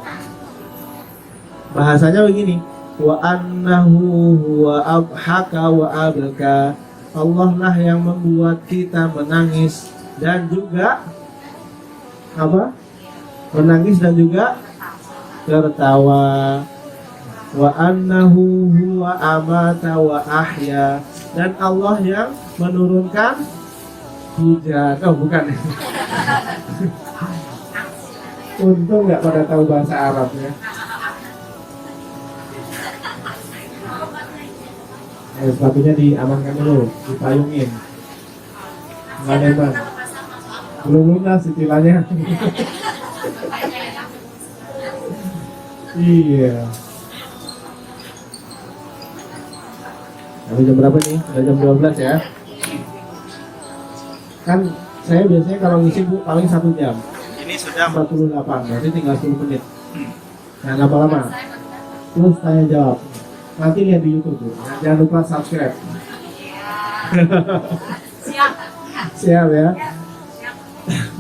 bahasanya begini, wa annahu huwa abhaka wa abka. Allah lah yang membuat kita menangis dan juga menangis dan juga tertawa. Wa annahu huwa amata wa ahya. Dan Allah yang menurunkan hujan. Oh bukan. Untung nggak pada tahu bahasa Arab ya. Sepatunya diamankan dulu, dipayungin. Nggak nembak. Belum lunas istilahnya. Iya. Tapi jam berapa nih? Udah jam 12 ya. Kan saya biasanya kalau ngisi Bu paling 1 jam. Ini sudah 48, berarti tinggal 10 menit. Nah, lama-lama. Terus tanya jawab. Nanti lihat di YouTube Bu. Jangan lupa subscribe. Siap. Siap ya.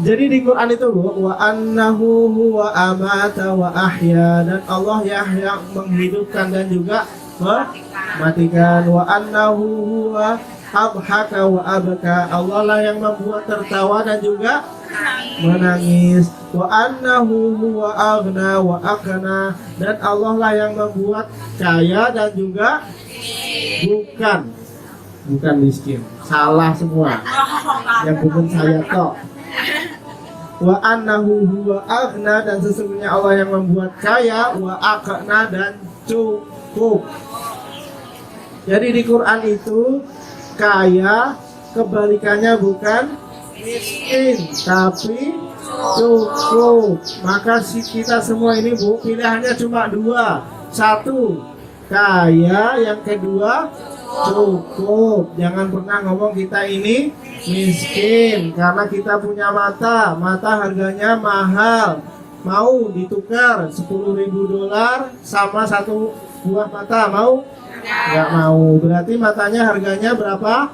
Jadi di Quran itu Bu, wa annahu huwa amata wa ahya, dan Allah yang menghidupkan dan juga mematikan. Wa annahu huwa abhaka wa abka. Allah lah yang membuat tertawa dan juga menangis. Wa annahu huwa aghna wa aqna. Dan Allah lah yang membuat kaya dan juga bukan miskin. Salah semua. Yang bukan saya tok. Wa annahu huwa aghna, dan sesungguhnya Allah yang membuat kaya, wa aqna, dan cukup. Jadi di Quran itu kaya kebalikannya bukan miskin, tapi cukup. Maka kita semua ini Bu, pilihannya cuma 2. 1 kaya, yang kedua cukup. Jangan pernah ngomong kita ini miskin, karena kita punya mata harganya mahal. Mau ditukar $10.000 sama 1 buah mata, mau? Nggak mau. Berarti matanya harganya berapa?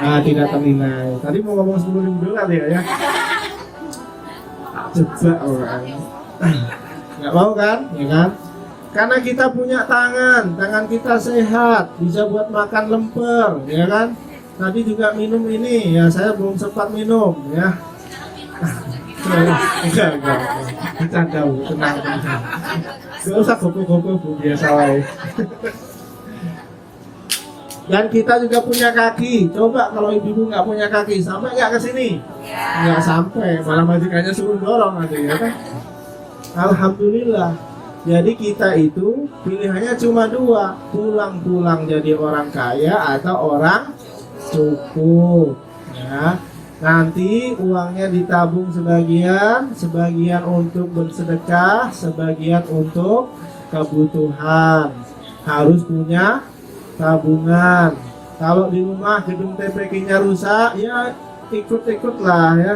Nah, tidak ternilai. Tadi mau ngomong $10.000 ya? Coba orang. Nggak mau kan? Ya kan? Karena kita punya tangan kita sehat, bisa buat makan lemper, ya kan? Tadi juga minum ini, ya saya belum sempat minum, ya. Enggak. Bercanda, Bu. Tenang. Gak usah gopo-gopo, Bu. Biasa wae. Dan kita juga punya kaki. Coba kalau ibu nggak punya kaki, sampai nggak ke sini? Nggak sampai. Malah majikannya suruh dorong aja, ya kan? Alhamdulillah. Jadi kita itu pilihannya cuma dua, pulang jadi orang kaya atau orang cukup. Ya. Nanti uangnya ditabung sebagian untuk bersedekah, sebagian untuk kebutuhan. Harus punya tabungan. Kalau di rumah gedung TPK-nya rusak, ya ikut-ikutlah ya.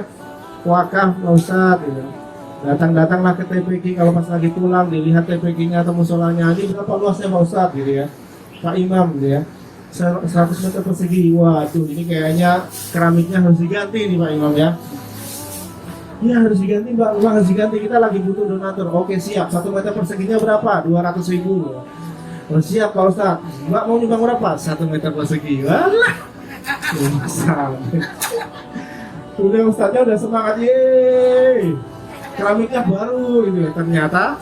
Wakaf Pak Ustadz gitu. Datang-datanglah ke TPK, kalau pas lagi pulang dilihat TPK-nya atau musolanya, ini berapa luasnya Pak Ustadz gitu ya, Pak Imam gitu ya, 100 meter persegi. Waduh, ini kayaknya keramiknya harus diganti nih Pak Imam ya. Iya harus diganti Mbak, memang harus diganti, kita lagi butuh donatur. Oke siap, 1 meter perseginya berapa? 200.000. Oh, siap Pak Ustadz. Mbak mau nyumbang berapa? 1 meter persegi. Walah, udah Ustadznya udah semangat, yeay, keramiknya baru gitu. Ternyata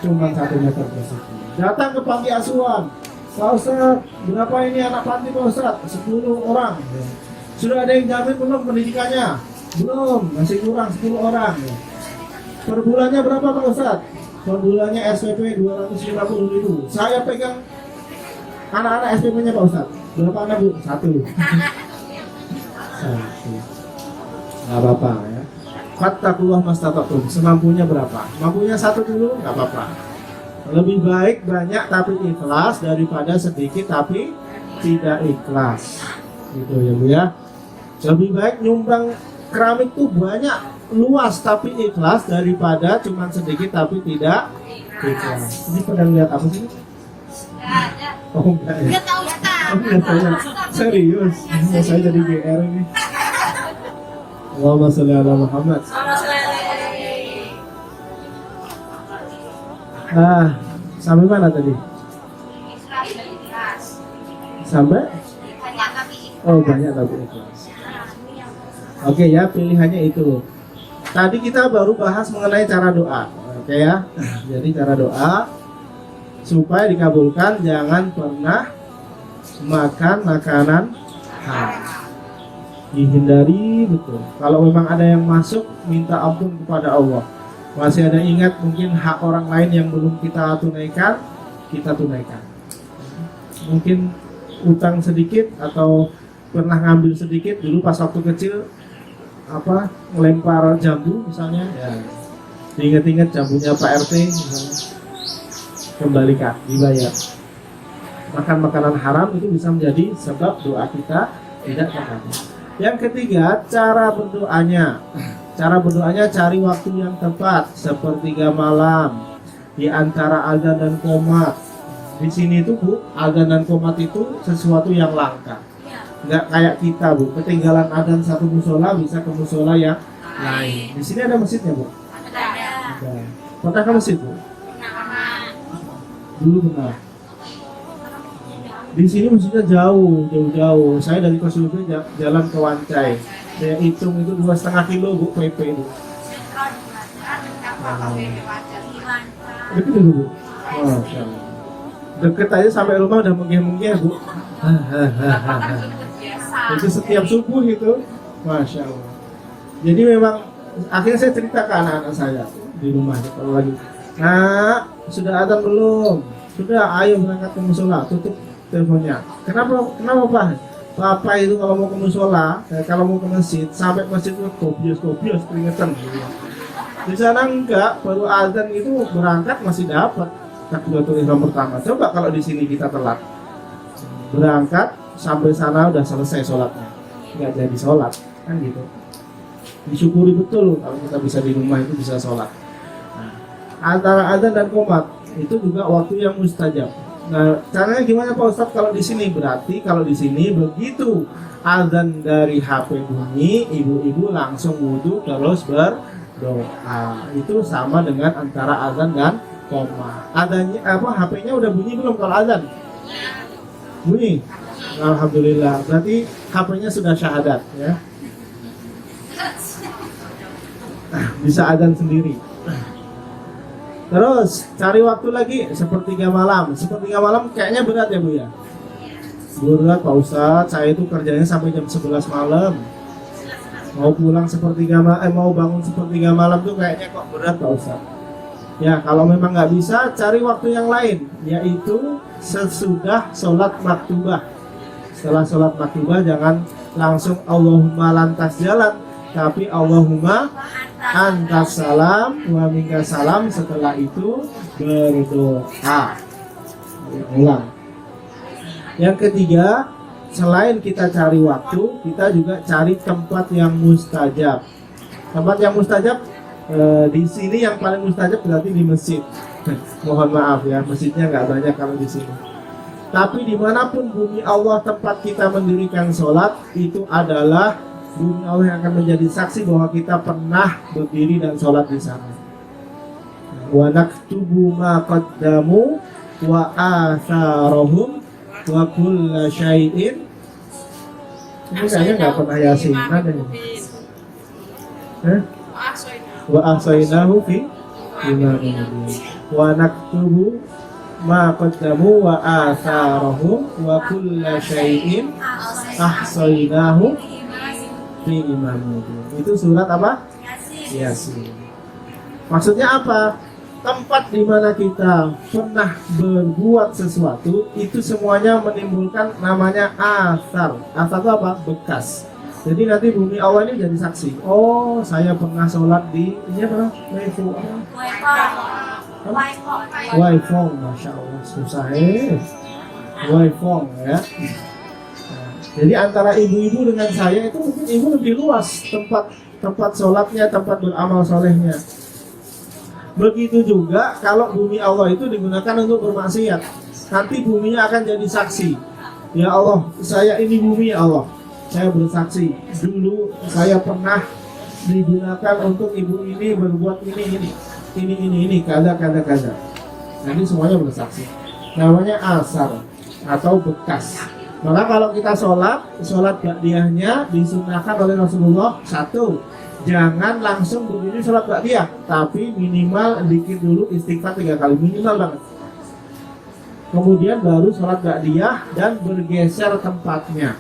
cuma 1 meter persegi. Datang ke panti asuhan, Pak Ustadz, berapa ini anak panti Pak Ustadz? 10 orang. Sudah ada yang jamin belum pendidikannya? Belum, masih kurang 10 orang. Per bulannya berapa Pak Ustadz? Per bulannya SPP 250.000. Saya pegang anak-anak SPP-nya Pak Ustadz. Berapa anak Bu? 1. Gak apa-apa ya. Fattakullah mastata'tum, semampunya berapa? Mampunya 1 dulu, gak apa-apa. Lebih baik banyak tapi ikhlas daripada sedikit tapi tidak ikhlas. Gitu ya Bu ya. Lebih baik nyumbang keramik tuh banyak, luas tapi ikhlas daripada cuma sedikit tapi tidak ikhlas. Ini pada lihat apa sih? Oh enggak ya? Oh enggak saya. Serius? Ya, saya jadi GR ini. Allahumma sholli ala Muhammad. Sampai mana tadi? Sampai? Oh banyak tapi ikhlas. Oke ya, pilihannya itu. Tadi kita baru bahas mengenai cara doa. Oke ya. Jadi cara doa supaya dikabulkan, jangan pernah makan makanan haram. Dihindari betul. Kalau memang ada yang masuk, minta ampun kepada Allah. Masih ada ingat mungkin hak orang lain yang belum kita tunaikan, kita tunaikan. Mungkin utang sedikit atau pernah ngambil sedikit dulu pas waktu kecil, melempar jambu misalnya, ya diingat-ingat jambunya Pak RT misalnya, kembalikan, dibayar. Makan makanan haram itu bisa menjadi sebab doa kita tidak terkabul. Yang ketiga, cara berdoanya. Cara berdoanya cari waktu yang tepat, sepertiga malam, di antara azan dan qomat. Di sini itu Bu, azan dan qomat itu sesuatu yang langka. Nggak kayak kita Bu, ketinggalan azan satu musola bisa ke musola yang lain. Di sini ada masjidnya Bu? Ada. Pernah ke masjid Bu? Dulu pernah. Di sini masjidnya jauh. Saya dari Kosulube jalan ke Wancai. Saya hitung itu 2,5 kilo Bu, PP Bu. Deket Bu. Oh, deket aja sampai rumah udah menggeh-menggeh Bu. Itu setiap subuh itu, Masya Allah. Jadi memang akhirnya saya cerita ke anak-anak saya di rumah kalau lagi, nah sudah azan belum? Sudah, ayo berangkat ke musola. Tutup teleponnya. Kenapa Pak? Papa itu kalau mau ke musola, kalau mau ke masjid, sampai masjid itu kopios keringetan. Di sana enggak, baru azan itu berangkat masih dapat takbiratul ihram pertama. Coba kalau di sini kita telat, berangkat sampai sana udah selesai sholatnya, nggak jadi sholat, kan gitu. Disyukuri betul kalau kita bisa di rumah itu bisa sholat. Nah, antara azan dan qomat itu juga waktu yang mustajab. Nah, caranya gimana Pak Ustadz kalau di sini? Berarti kalau di sini begitu azan dari HP bunyi, ibu-ibu langsung wudhu terus berdoa. Itu sama dengan antara azan dan koma. Adanya apa? HP-nya udah bunyi belum kalau azan? Bunyi. Alhamdulillah. Berarti HP-nya sudah syahadat ya. Bisa azan sendiri. Terus cari waktu lagi sepertiga malam. Sepertiga malam kayaknya berat ya Bu ya? Berat Pak Ustadz. Saya itu kerjanya sampai jam 11 malam. Mau pulang mau bangun sepertiga malam tuh kayaknya kok berat Pak Ustadz. Ya kalau memang nggak bisa cari waktu yang lain, yaitu sesudah sholat maktubah. Setelah sholat maktubah jangan langsung Allahumma lantas jalan, tapi Allahumma antas salam wa minkas salam. Setelah itu berdoa. Ulang. Yang ketiga, selain kita cari waktu, kita juga cari tempat yang mustajab. Tempat yang mustajab di sini yang paling mustajab berarti di masjid. Mohon maaf ya, masjidnya nggak banyak kalau di sini. Tapi dimanapun bumi Allah tempat kita mendirikan sholat, itu adalah bumi Allah yang akan menjadi saksi bahwa kita pernah berdiri dan sholat di sana. Wa naktubu ma qaddamu wa atharahum wa kulla syai'in. Ini kayaknya nggak pernah yasinan ya. Wa ahsaynahu fi imamin mubin. Wa naktubu ma qaddamu wa atharahum wa kulla syai'in ahsaynahu fi imamin mubin. Itu surat apa? Yasin. Maksudnya apa? Tempat di mana kita pernah berbuat sesuatu itu semuanya menimbulkan namanya asar. Asar itu apa? Bekas. Jadi nanti bumi Allah ini jadi saksi. Oh, saya pernah sholat di ini apa? Waifong, masya Allah susah Waifong ya. Nah, jadi antara ibu-ibu dengan saya itu mungkin ibu lebih luas tempat sholatnya, tempat beramal solehnya. Begitu juga kalau bumi Allah itu digunakan untuk bermaksiat, nanti buminya akan jadi saksi. Ya Allah, saya ini bumi ya Allah, saya bersaksi dulu saya pernah digunakan untuk ibu ini berbuat ini kaza. Jadi semuanya bersaksi. Namanya asar atau bekas. Maka kalau kita sholat ba'diyahnya disunahkan oleh Rasulullah, satu, jangan langsung berdiri sholat ba'diyah, tapi minimal dikit dulu istighfar 3 kali, minimal banget. Kemudian baru sholat ba'diyah dan bergeser tempatnya.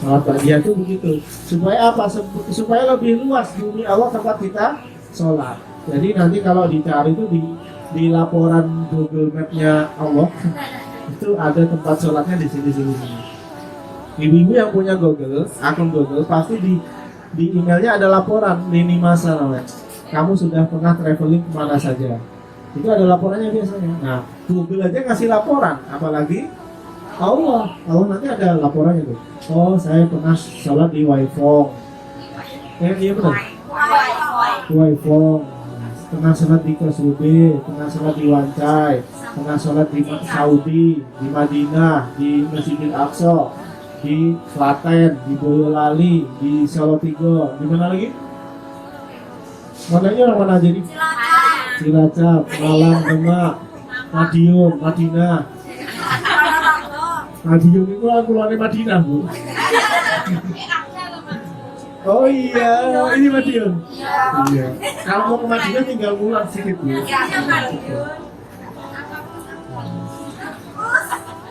Sholat ba'diyah itu begitu. Supaya apa? Supaya lebih luas bumi Allah tempat kita sholat. Jadi nanti kalau dicari itu di laporan Google Map-nya Allah itu ada tempat sholatnya di sini. Ibu-ibu yang punya akun Google pasti di emailnya ada laporan lini masa namanya. Kamu sudah pernah traveling kemana saja? Itu ada laporannya biasanya. Nah, Google aja ngasih laporan, apalagi Allah nanti ada laporannya tuh. Oh, saya pernah sholat di Waifong. Iya benar. Waifong. Pernah sholat di KSUB, pernah sholat di Wancai, pernah sholat di Saudi, di Madinah, di Masjidil Aqsa, di Klaten, di Boyolali, di Solotigo, di mana lagi? Mananya orang mana aja nih? Cilacap, Malang, Demak, Madiun, Madinah. Madiun itu aku keluarnya Madinah Bu. Oh iya, ini Madiun. Iya. Kalau mau ke Madinah tinggal pulang sedikit Bu.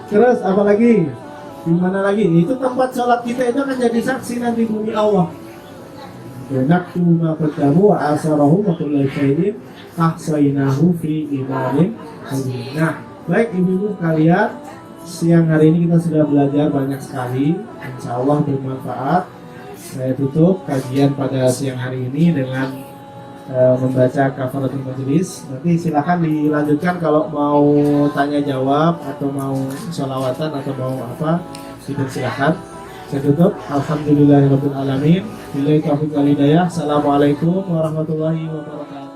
Terus apa lagi? Di mana lagi? Itu tempat sholat kita itu akan jadi saksi nanti bumi Allah. Naktu ma qaddamu wa asarahu wa kullu syai'in ahsaynahu fi imamin mubin. Nah, baik ibu-ibu sekalian, siang hari ini kita sudah belajar banyak sekali. Insya Allah bermanfaat. Saya tutup kajian pada siang hari ini dengan membaca kafaratul majelis. Nanti silakan dilanjutkan kalau mau tanya jawab atau mau sholawatan atau mau apa, silakan. Saya tutup. Alhamdulillahirabbil alamin. Billahi taufiq wal hidayah. Assalamualaikum warahmatullahi wabarakatuh.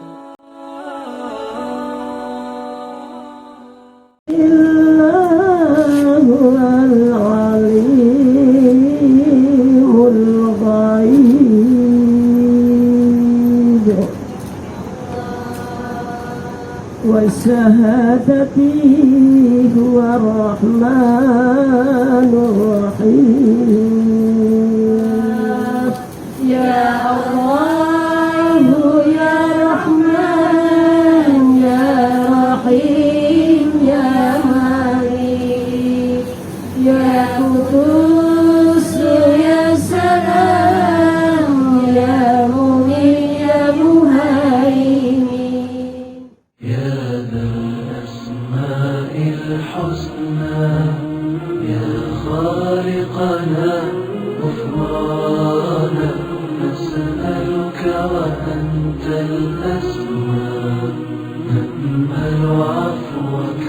والشهادة هو الرحمن الرحيم. يا الله يا رحمن يا رحيم يا مالك يا قدوس يا سلام يا مؤمن يا مهيمن. يا ذا الأسماء الحسنى يا خالقنا غفرانا نسألك وأنت الأسمى نأمل عفوك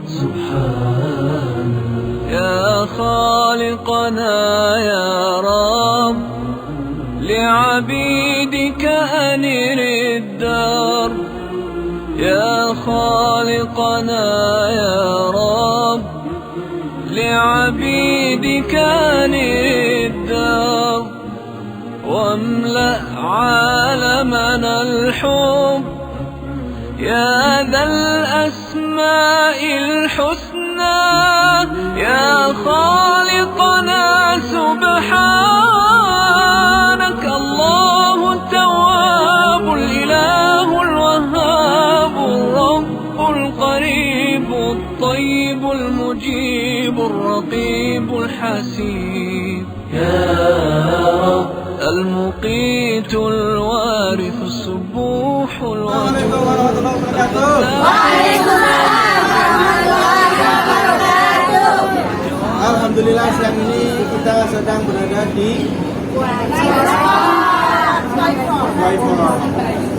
سبحانا. يا خالقنا يا رب لعبيدك أنر الدار. يا خالقنا يا رب لعبيدك أنر الدار واملأ عالمنا الحب. يا ذا الأسماء الحسنى يا خالقنا سبحانك الله التواب الإله الوهاب الرب القريب الطيب المجيب الرقيب الحسيب. يا رب المقيت الوارث السبوح الوارث. Alhamdulillah siang ini kita sedang berada di Waifon.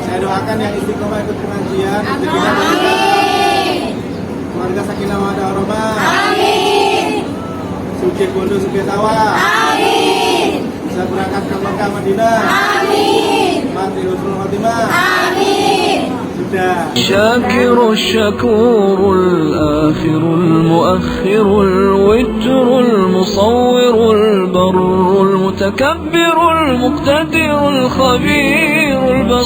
Saya doakan yang istiqomah ikut pengajian untuk kita keluarga sakinah mawaddah warahmah. Amin. Suci kundu suci tawa. Amin. Bisa berangkat ke Mekah Madinah. Amin. Mati husnul khotimah. Amin. الشاكر الشكور الآخر المؤخر الوتر المصور البر المتكبر المقتدر الخبير البصير.